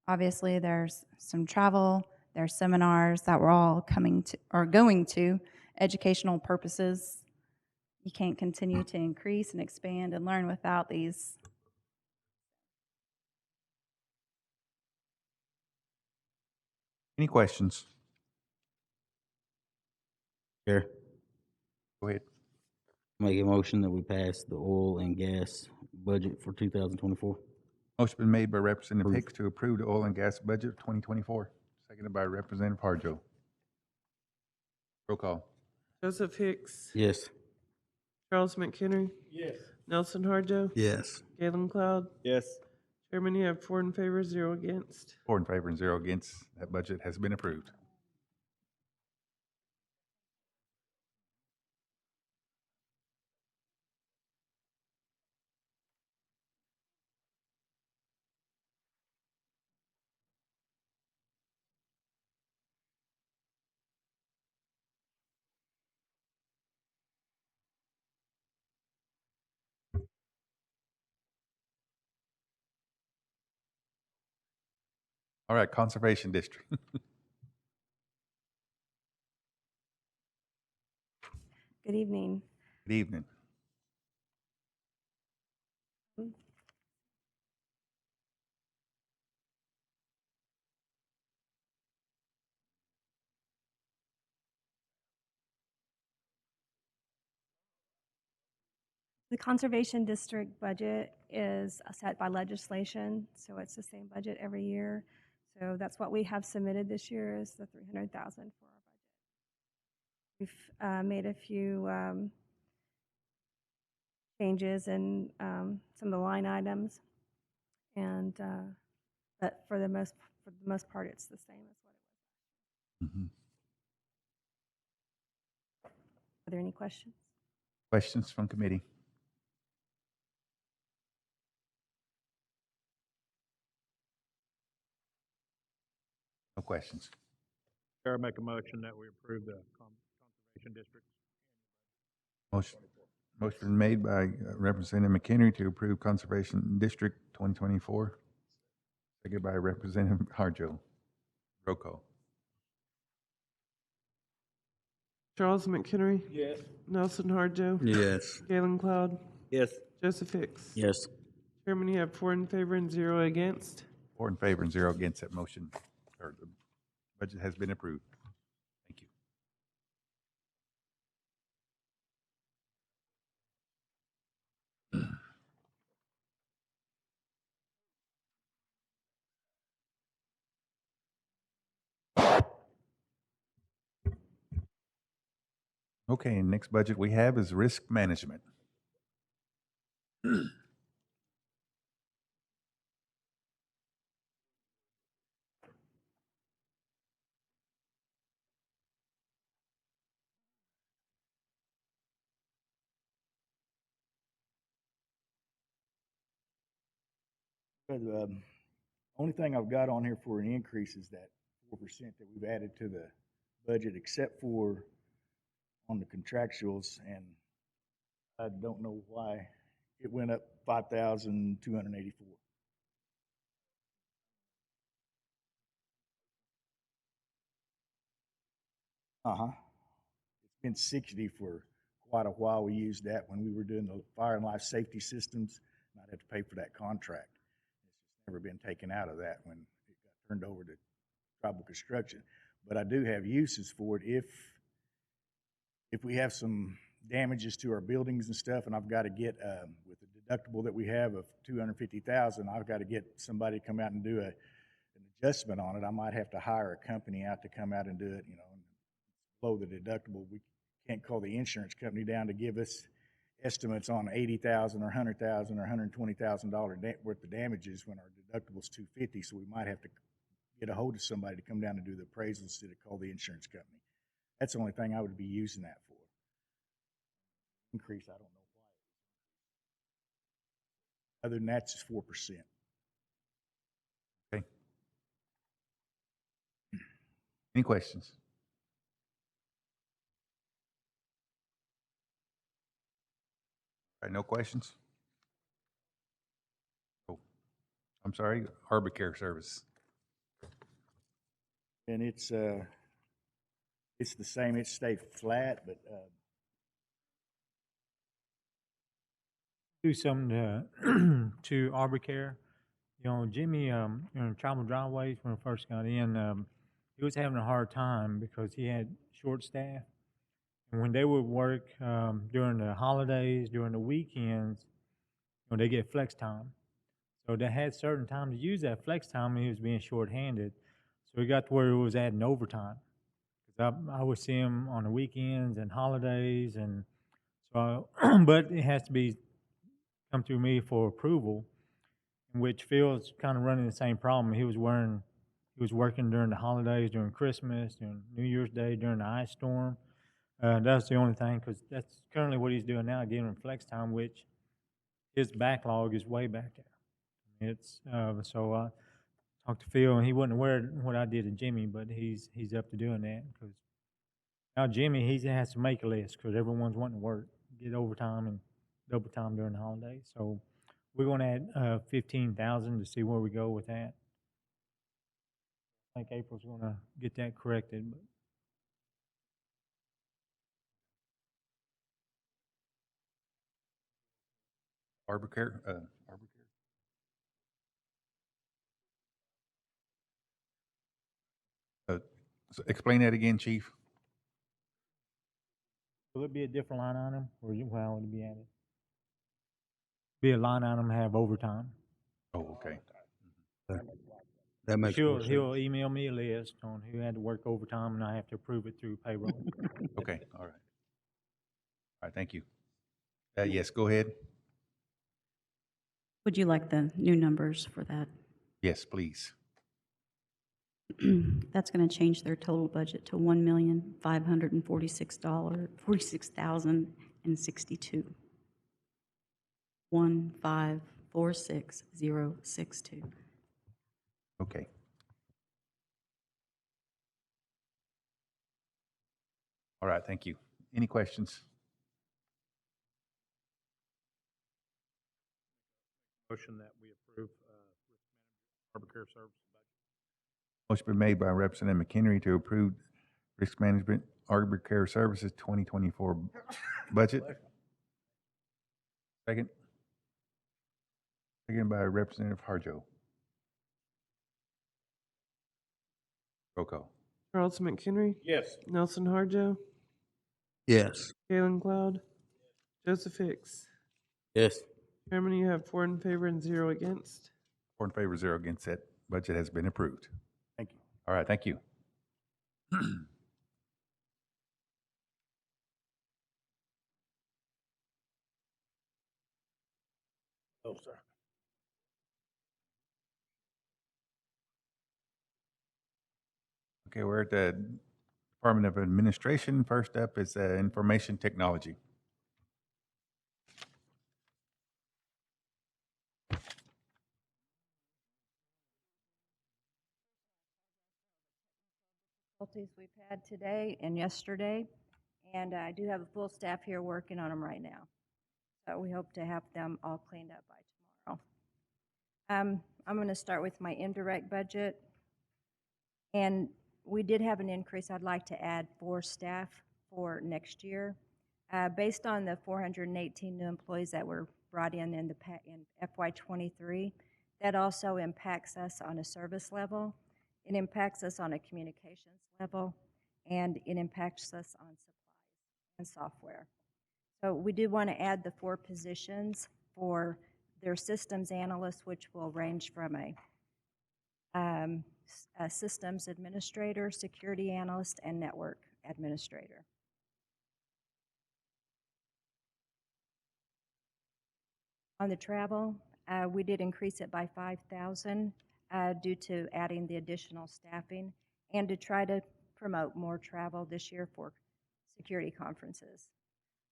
Obviously, there's some travel. There's seminars that we're all coming to or going to, educational purposes. You can't continue to increase and expand and learn without these. Any questions? Chair, Go ahead. make a motion that we pass the oil and gas budget for 2024. Motion been made by Representative Hicks to approve the oil and gas budget of 2024. Seconded by Representative Harjo. Roll call. Joseph Hicks, Yes. Charles McHenry, Yes. Nelson Harjo, Yes. Galen Cloud. Yes. Chairman, you have 4 in favor, 0 against. 4 in favor and 0 against. That budget has been approved. All right, Conservation District. Good evening. Good evening. The Conservation District budget is set by legislation, so it's the same budget every year. So that's what we have submitted this year is the $300,000 for our budget. We've made a few changes in some of the line items, and but for the most part, it's the same as what it was. Mm-hmm. Are there any questions? Questions from committee? No questions. Chair, I make a motion that we approve the Conservation District. Motion been made by Representative McHenry to approve Conservation District 2024. Seconded by Representative Harjo. Roll call. Charles McHenry, Yes. Nelson Harjo, Yes. Galen Cloud, Yes. Joseph Hicks. Yes. Chairman, you have 4 in favor and 0 against. 4 in favor and 0 against. That motion, or the budget has been approved. Thank you. Okay, next budget we have is risk management. Only thing I've got on here for an increase is that 4% that we've added to the budget, except for on the contractuals, and I don't know why it went up 5,284. It's been 60 for quite a while. We used that when we were doing the fire and life safety systems, and I'd have to pay for that contract. It's never been taken out of that when it got turned over to tribal construction. But I do have uses for it if we have some damages to our buildings and stuff, and I've got to get with the deductible that we have of $250,000, I've got to get somebody to come out and do an adjustment on it. I might have to hire a company out to come out and do it, you know, and below the deductible. We can't call the insurance company down to give us estimates on $80,000 or $100,000 or $120,000 worth of damages when our deductible's $250. So we might have to get a hold of somebody to come down and do the appraisal instead of call the insurance company. That's the only thing I would be using that for. Increase, I don't know why. Other than that, it's 4%. Okay. Any questions? All right, no questions? Oh, I'm sorry, Harbor Care Service. And it's the same. It stayed flat, but Do something to Arbor Care. You know, Jimmy, in Tribal Driveways, when I first got in, he was having a hard time because he had short staff. And when they would work during the holidays, during the weekends, you know, they get flex time. So they had certain time to use that flex time, and he was being shorthanded. So he got to where he was adding overtime. Because I would see him on the weekends and holidays, and so, but it has to be come through me for approval, in which Phil's kind of running the same problem. He was working during the holidays, during Christmas, during New Year's Day, during the ice storm. That's the only thing, because that's currently what he's doing now, giving him flex time, which his backlog is way back there. It's so I talked to Phil, and he wasn't aware of what I did to Jimmy, but he's up to doing that, because now Jimmy, he has to make a list because everyone's wanting to work, get overtime and double time during the holidays. So we're going to add 15,000 to see where we go with that. I think April's going to get that corrected. But Harbor Care. So explain that again, Chief. will it be a different line item, or how would it be added? Be a line item, have overtime. Oh, okay. That makes more sense. He'll email me a list on who had to work overtime, and I have to approve it through payroll. Okay, all right. All right, thank you. Yes, go ahead. Would you like the new numbers for that? Yes, please. That's going to change their total budget to $1,546,062. 1546062. Okay. All right, thank you. Any questions? Motion that we approve Harbor Care Services budget. Motion been made by Representative McHenry to approve Risk Management Arbor Care Services 2024 budget. Second. Second by Representative Harjo. Roll call. Charles McHenry? Yes. Nelson Harjo? Yes. Galen Cloud? Joseph Hicks? Yes. Chairman, you have 4 in favor and 0 against. 4 in favor, 0 against. That budget has been approved. Thank you. All right, thank you. Oh, sir. Okay, we're at the Department of Administration. First up is Information Technology. difficulties we've had today and yesterday, and I do have a full staff here working on them right now. So we hope to have them all cleaned up by tomorrow. I'm going to start with my indirect budget, and we did have an increase. I'd like to add 4 staff for next year. Based on the 418 new employees that were brought in FY23, that also impacts us on a service level. It impacts us on a communications level, and it impacts us on supplies and software. So we do want to add the 4 positions for their systems analysts, which will range from a systems administrator, security analyst, and network administrator. On the travel, we did increase it by $5,000 due to adding the additional staffing and to try to promote more travel this year for security conferences.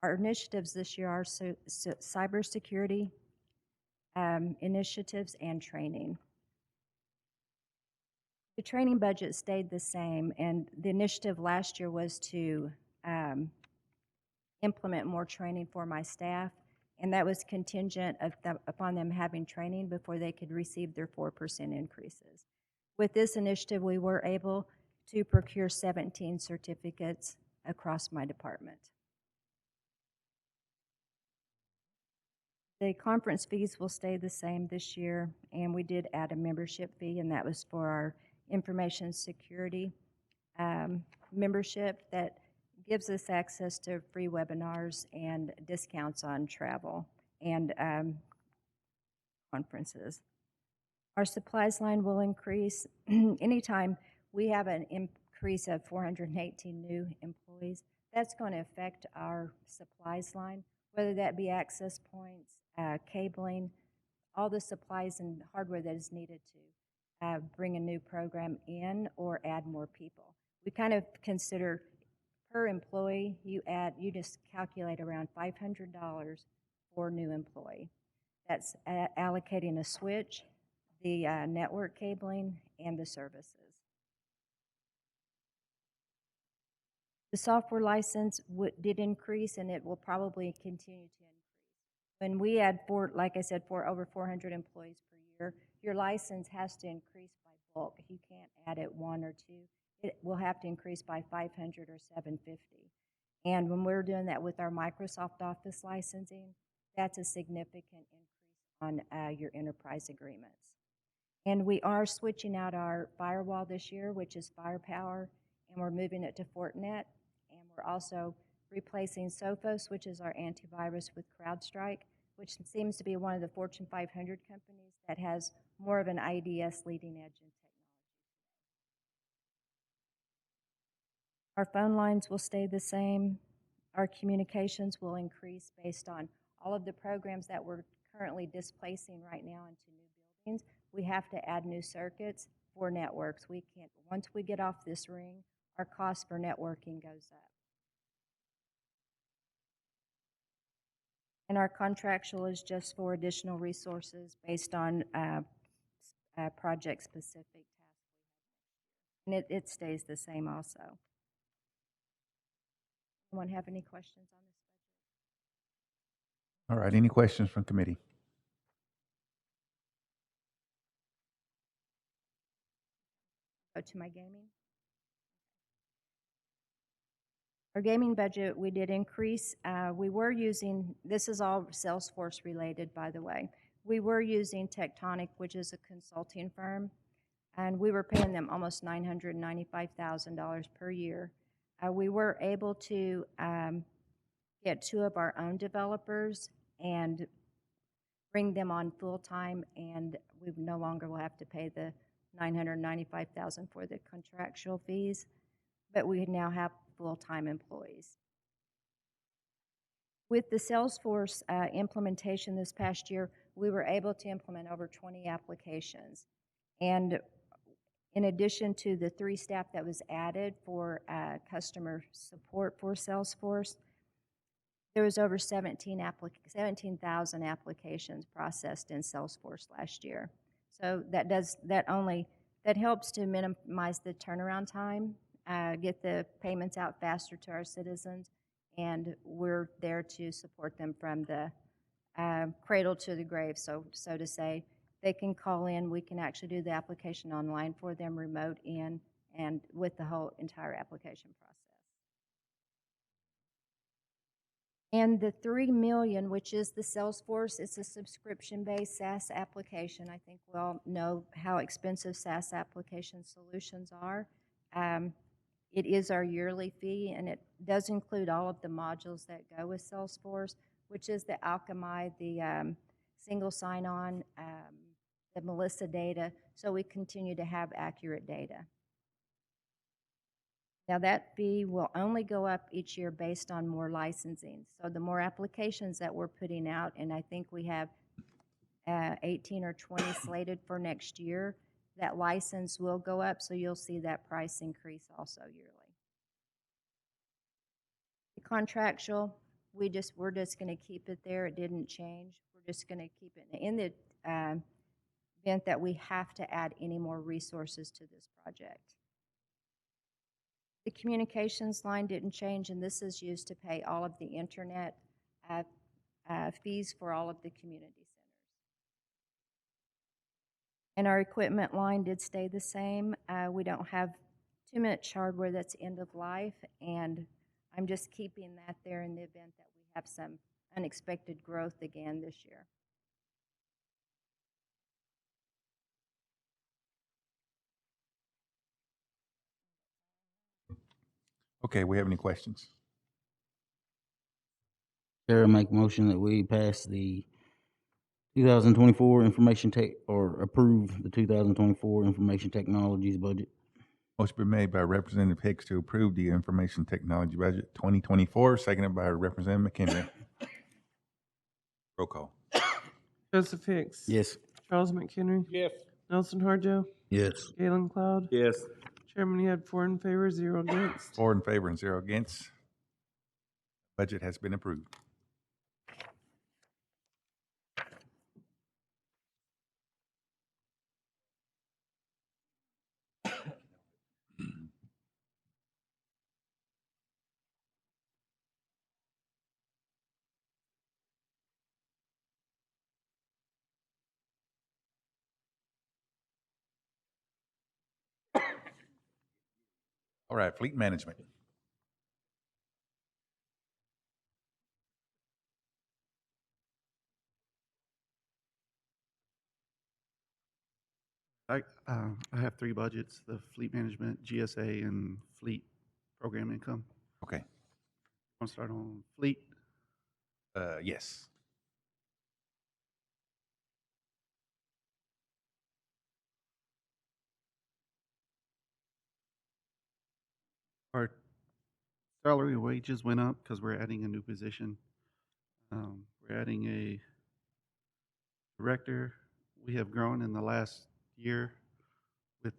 Our initiatives this year are cybersecurity initiatives and training. The training budget stayed the same, and the initiative last year was to implement more training for my staff, and that was contingent upon them having training before they could receive their 4% increases. With this initiative, we were able to procure 17 certificates across my department. The conference fees will stay the same this year, and we did add a membership fee, and that was for our information security membership that gives us access to free webinars and discounts on travel and conferences. Our supplies line will increase. Anytime we have an increase of 418 new employees, that's going to affect our supplies line, whether that be access points, cabling, all the supplies and hardware that is needed to bring a new program in or add more people. We kind of consider per employee, you just calculate around $500 for a new employee. That's allocating a switch, the network cabling, and the services. The software license did increase, and it will probably continue to increase. When we add like I said, over 400 employees per year, your license has to increase by bulk. You can't add it 1 or 2. It will have to increase by 500 or 750. And when we're doing that with our Microsoft Office licensing, that's a significant increase on your enterprise agreements. And we are switching out our firewall this year, which is Firepower, and we're moving it to Fortinet. And we're also replacing Sophos, which is our antivirus, with CrowdStrike, which seems to be one of the Fortune 500 companies that has more of an IDS leading edge in technology. Our phone lines will stay the same. Our communications will increase based on all of the programs that we're currently displacing right now into new buildings. We have to add new circuits for networks. We can't, once we get off this ring, our cost for networking goes up. And our contractual is just for additional resources based on project-specific tasks. And it stays the same also. Anyone have any questions on this budget? All right, any questions from committee? Go to my gaming. Our gaming budget, we did increase. We were using, this is all Salesforce related, by the way. We were using Tectonic, which is a consulting firm, and we were paying them almost $995,000 per year. We were able to get 2 of our own developers and bring them on full-time, and we no longer will have to pay the $995,000 for the contractual fees, but we now have full-time employees. With the Salesforce implementation this past year, we were able to implement over 20 applications. And in addition to the 3 staff that was added for customer support for Salesforce, there was over 17,000 applications processed in Salesforce last year. So that helps to minimize the turnaround time get the payments out faster to our citizens, and we're there to support them from the cradle to the grave, so to say. They can call in. We can actually do the application online for them, remote in, and with the whole entire application process. And the 3 million, which is the Salesforce, it's a subscription-based SaaS application. I think we all know how expensive SaaS application solutions are. It is our yearly fee, and it does include all of the modules that go with Salesforce, which is the Alchemy, the single sign-on, the Melissa data, so we continue to have accurate data. Now, that fee will only go up each year based on more licensing. So the more applications that we're putting out, and I think we have 18 or 20 slated for next year, that license will go up, so you'll see that price increase also yearly. The contractual, we're just going to keep it there. It didn't change. We're just going to keep it in the event that we have to add any more resources to this project. The communications line didn't change, and this is used to pay all of the internet fees for all of the community centers. And our equipment line did stay the same. We don't have too much hardware that's end of life, and I'm just keeping that there in the event that we have some unexpected growth again this year. Okay, we have any questions? Chair, I make a motion that we pass the 2024 information tech, or approve the 2024 information technologies budget. Motion been made by Representative Hicks to approve the Information Technology Budget 2024, seconded by Representative McHenry. Roll call. Joseph Hicks. Yes. Charles McHenry. Yes. Nelson Harjo. Yes. Galen Cloud. Yes. Chairman, you had 4 in favor, 0 against. 4 in favor and 0 against. Budget has been approved. All right, fleet management. I have 3 budgets: the fleet management, GSA, and fleet program income. Okay. Want to start on fleet? Yes. Our salary and wages went up because we're adding a new position. We're adding a director. We have grown in the last year with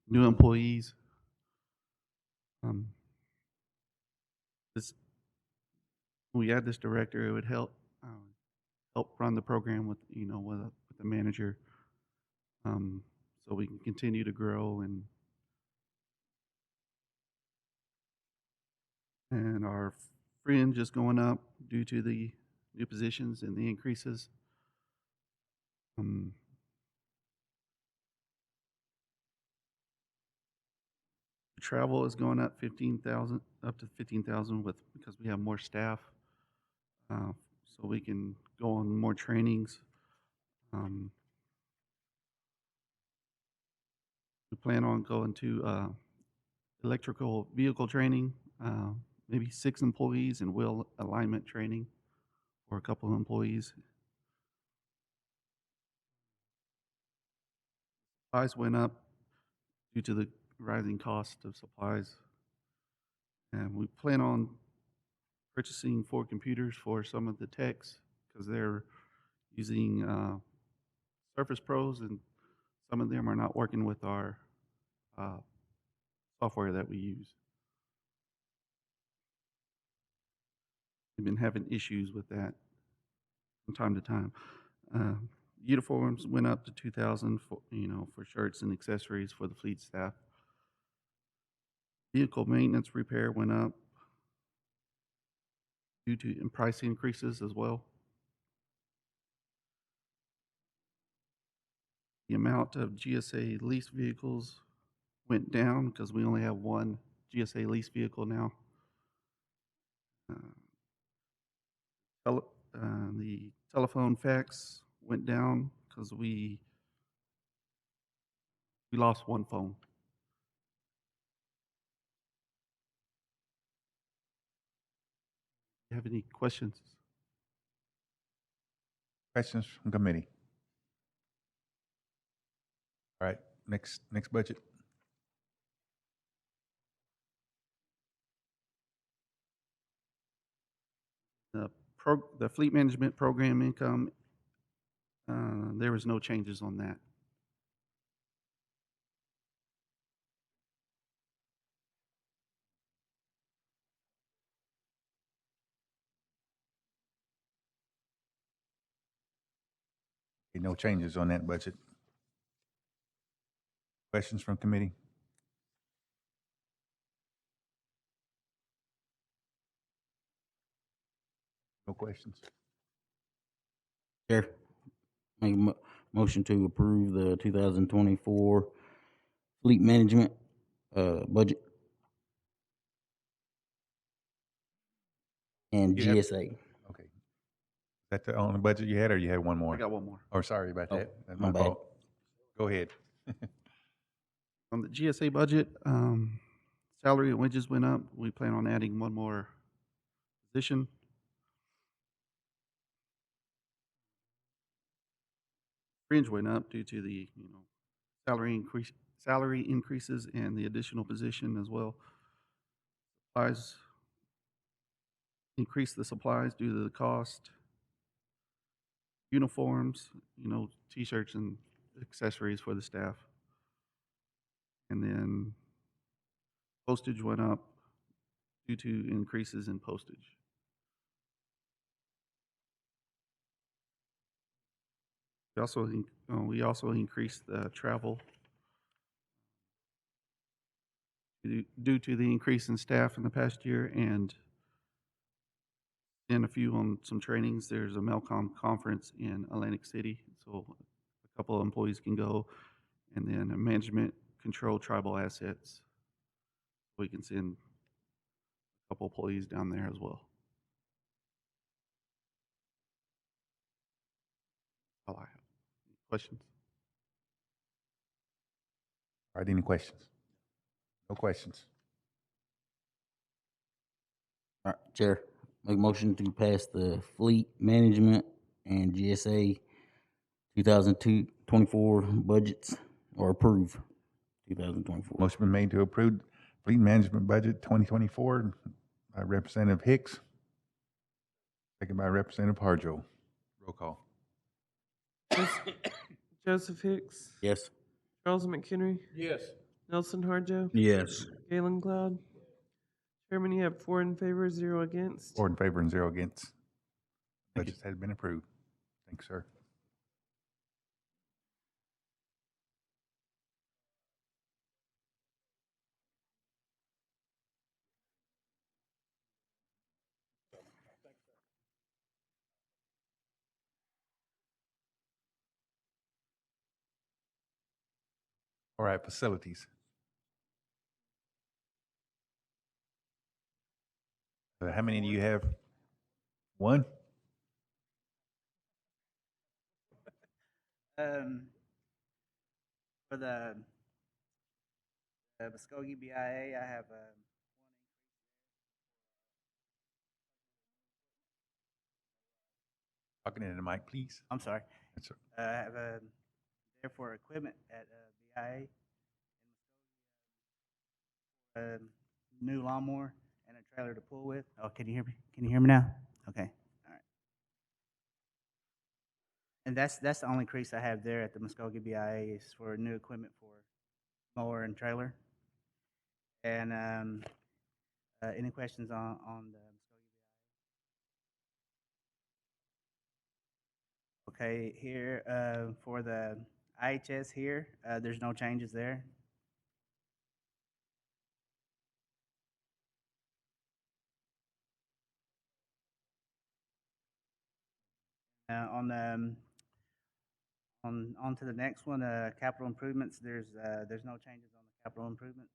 new employees. When we add this director, it would help run the program with with the manager, so we can continue to grow and our fringe is going up due to the new positions and the increases. Travel is going up 15,000, up to 15,000 because we have more staff, so we can go on more trainings. We plan on going to electrical vehicle training, maybe 6 employees, and wheel alignment training for a couple of employees. Supplies went up due to the rising cost of supplies. And we plan on purchasing 4 computers for some of the techs because they're using Surface Pros, and some of them are not working with our software that we use. We've been having issues with that from time to time. Uniforms went up to $2,000 for shirts and accessories for the fleet staff. Vehicle maintenance repair went up due to price increases as well. The amount of GSA lease vehicles went down because we only have one GSA lease vehicle now. The telephone fax went down because we lost one phone. You have any questions? Questions from committee? All right, next budget. The fleet management program income, there was no changes on that. Okay, no changes on that budget. Questions from committee? No questions. Chair, make a motion to approve the 2024 fleet management budget and You have- GSA. Okay. Is that the only budget you had, or you had one more? I got one more. Oh, sorry about Oh, that. That's my my bad. fault. Go ahead. On the GSA budget, salary and wages went up. We plan on adding one more position. Fringe went up due to the salary increases and the additional position as well. Supplies increased the supplies due to the cost. Uniforms, t-shirts and accessories for the staff. And then postage went up due to increases in postage. We also increased the travel due to the increase in staff in the past year and a few on some trainings. There's a Melcom conference in Atlantic City, so a couple of employees can go, and then a management control tribal assets. We can send a couple employees down there as well. All I have. Questions? All right, any questions? No questions. All right, Chair, make a motion to pass the fleet management and GSA 2024 budgets, or approve 2024. Motion been made to approve fleet management budget 2024 by Representative Hicks. Second by Representative Harjo. Roll call. Joseph Hicks, Yes. Charles McHenry, Yes. Nelson Harjo, Yes. Galen Cloud. Chairman, you have 4 in favor, 0 against. 4 in favor and 0 against. Budget has been approved. Thanks, sir. All right, facilities. How many do you have? One? For the Muskogee BIA, I have Talking into the mic, please. I'm sorry. That's all I have there for equipment at BIA, new lawnmower and a trailer to pull with. Oh, can you hear me? Can you hear me now? Okay, all right. And that's the only increase I have there at the Muskogee BIA is for new equipment for mower and trailer. And any questions on the Muskogee BIA? Okay, here for the IHS here, there's no changes there. On to the next one, capital improvements, there's no changes on the capital improvements.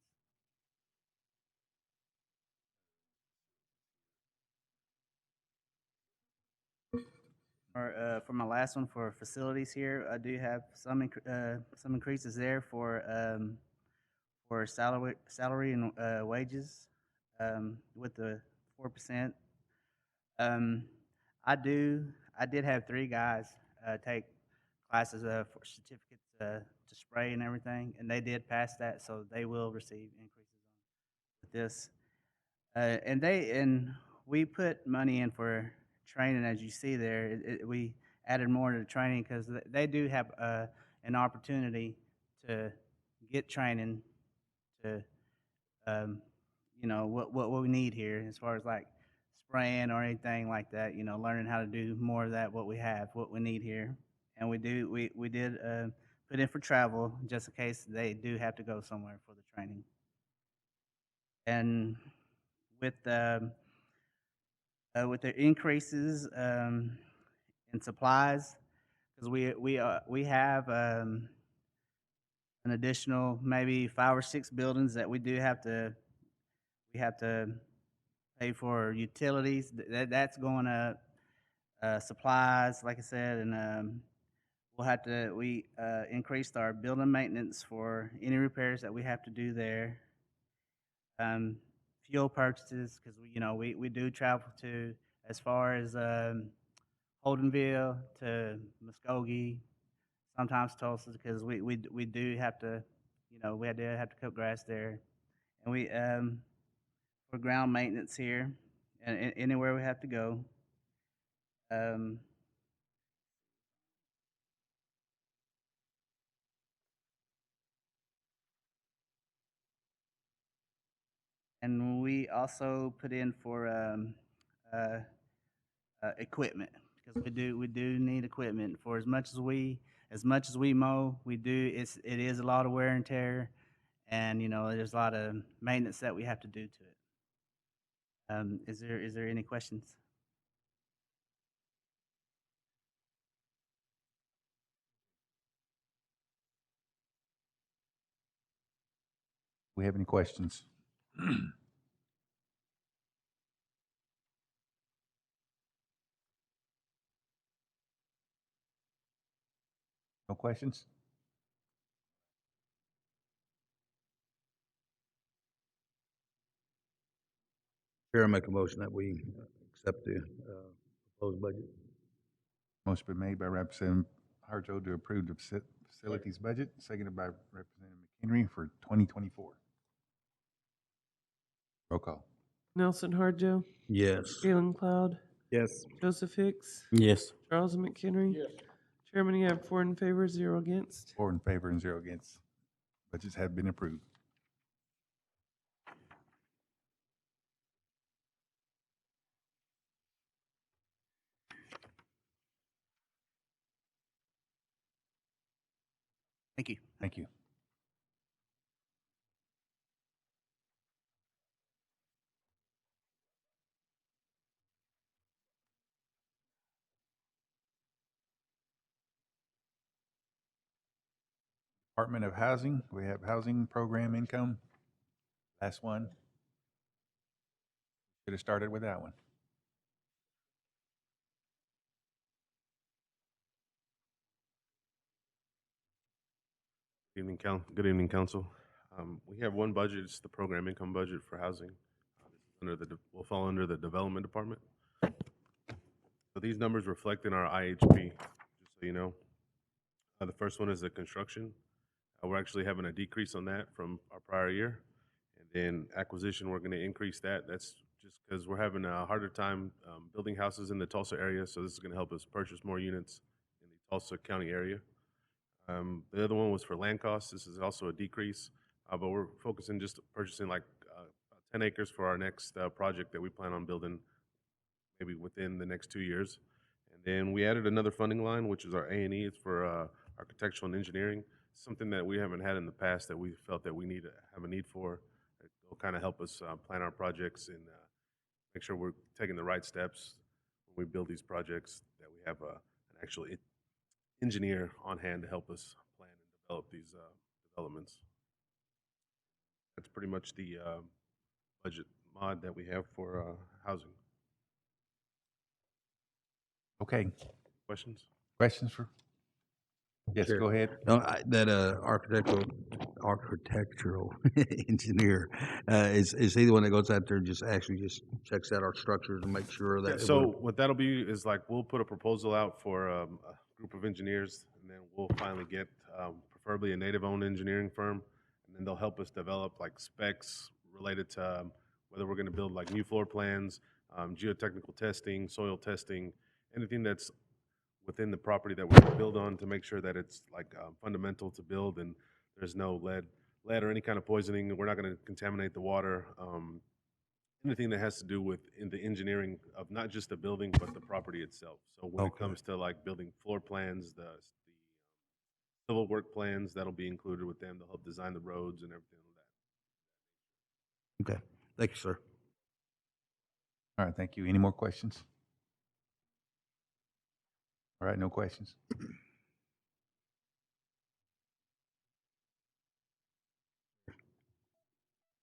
For my last one, for facilities here, I do have some increases there for salary and wages, with the 4%. I did have 3 guys take classes for certificates to spray and everything, and they did pass that, so they will receive increases with this. And we put money in for training, as you see there. We added more to the training because they do have an opportunity to get training to, what we need here as far as like spraying or anything like that. Learning how to do more of that, what we need here, and we did put in for travel just in case they do have to go somewhere for the training. And with the increases in supplies, because we have an additional maybe 5 or 6 buildings that we have to pay for utilities. That's going up. Supplies, like I said, and we increased our building maintenance for any repairs that we have to do there. Fuel purchases, because we do travel to as far as Holdenville to Muskogee, sometimes Tulsa, because we do have to we do have to cut grass there, and we for ground maintenance here and anywhere we have to go. And we also put in for equipment, because we do need equipment for as much as we mow. It is a lot of wear and tear, and there's a lot of maintenance that we have to do to it. Is there any questions? We have any questions? No questions? Chair, I make a motion that we accept the proposed budget. Motion been made by Representative Harjo to approve the facilities budget, seconded by Representative McHenry for 2024. Roll call. Nelson Harjo, Yes. Galen Cloud, Yes. Joseph Hicks, Yes. Charles McHenry. Yes. Chairman, you have 4 in favor, 0 against. 4 in favor and 0 against. Budgets have been approved. Thank you. Thank you. Department of Housing, we have housing program income. Last one. Should have started with that one. Good evening, Council. We have one budget, it's the program income budget for housing. Will fall under the Development Department. So these numbers reflect in our IHP, just so you know. The first one is the construction. We're actually having a decrease on that from our prior year. And then acquisition, we're gonna increase that. That's just because we're having a harder time building houses in the Tulsa area, so this is gonna help us purchase more units in the Tulsa County area. The other one was for land costs. This is also a decrease, but we're focusing just purchasing like 10 acres for our next project that we plan on building maybe within the next 2 years. And then we added another funding line, which is our A&E. It's for architectural and engineering, something that we haven't had in the past that we felt that we have a need for. It will kind of help us plan our projects and make sure we're taking the right steps when we build these projects, that we have an actually engineer on hand to help us plan and develop these developments. That's pretty much the budget mod that we have for housing. Okay. Questions? Questions for? Yes, Sure. go ahead. No, that architectural engineer, is he the one that goes out there and just actually just checks out our structures and makes sure that? So what that'll be is like, we'll put a proposal out for a group of engineers, and then we'll finally get preferably a native-owned engineering firm, and then they'll help us develop like specs related to whether we're going to build like new floor plans, geotechnical testing, soil testing, anything that's within the property that we're going to build on, to make sure that it's like fundamental to build and there's no lead or any kind of poisoning. We're not going to contaminate the water. Anything that has to do with in the engineering of not just the building but the property itself. So when it comes to like building floor plans, the civil work plans, that'll be included with them. They'll help design the roads and everything like that. Okay, thank you, sir. All right, thank you. Any more questions? All right, no questions.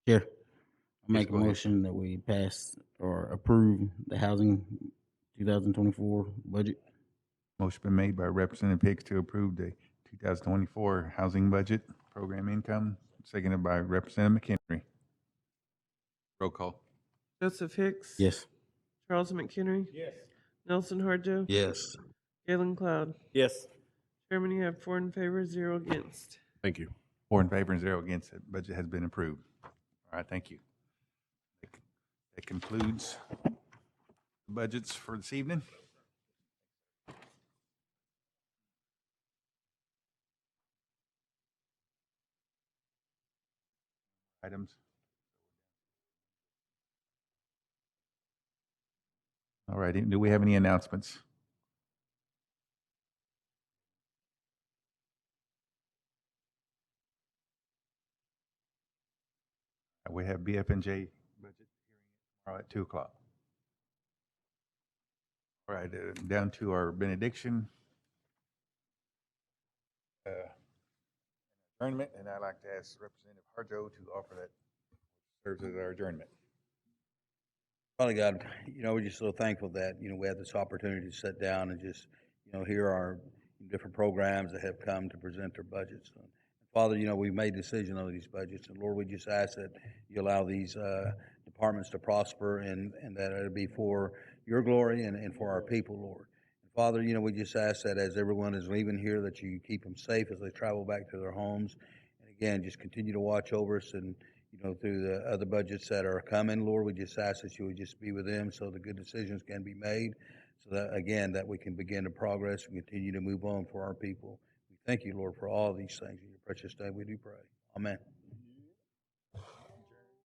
Chair, I make a go ahead. motion that we pass or approve the housing 2024 budget. Motion been made by Representative Hicks to approve the 2024 housing budget program income, seconded by Representative McHenry. Roll call. Joseph Hicks. Yes. Charles McHenry. Yes. Nelson Harjo. Yes. Galen Cloud. Yes. Chairman, you have 4 in favor, 0 against. Thank you. 4 in favor and 0 against. The budget has been approved. All right, thank you. That concludes the budgets for this evening. Items. All righty, do we have any announcements? We have BF&J budget hearing tomorrow at 2 o'clock. All right, down to our benediction. Adjournment, and I'd like to ask Representative Harjo to offer that, serves as our adjournment. Father God, we're just so thankful that, we have this opportunity to sit down and just, hear our different programs that have come to present their budgets. And Father, we've made decisions on these budgets, and Lord, we just ask that you allow these departments to prosper and that it'll be for your glory and for our people, Lord. And Father, we just ask that as everyone is leaving here, that you keep them safe as they travel back to their homes. And again, just continue to watch over us and, through the other budgets that are coming, Lord, we just ask that you would just be with them so the good decisions can be made, so that, again, that we can begin to progress and continue to move on for our people. We thank you, Lord, for all these things. In your precious name we do pray. Amen.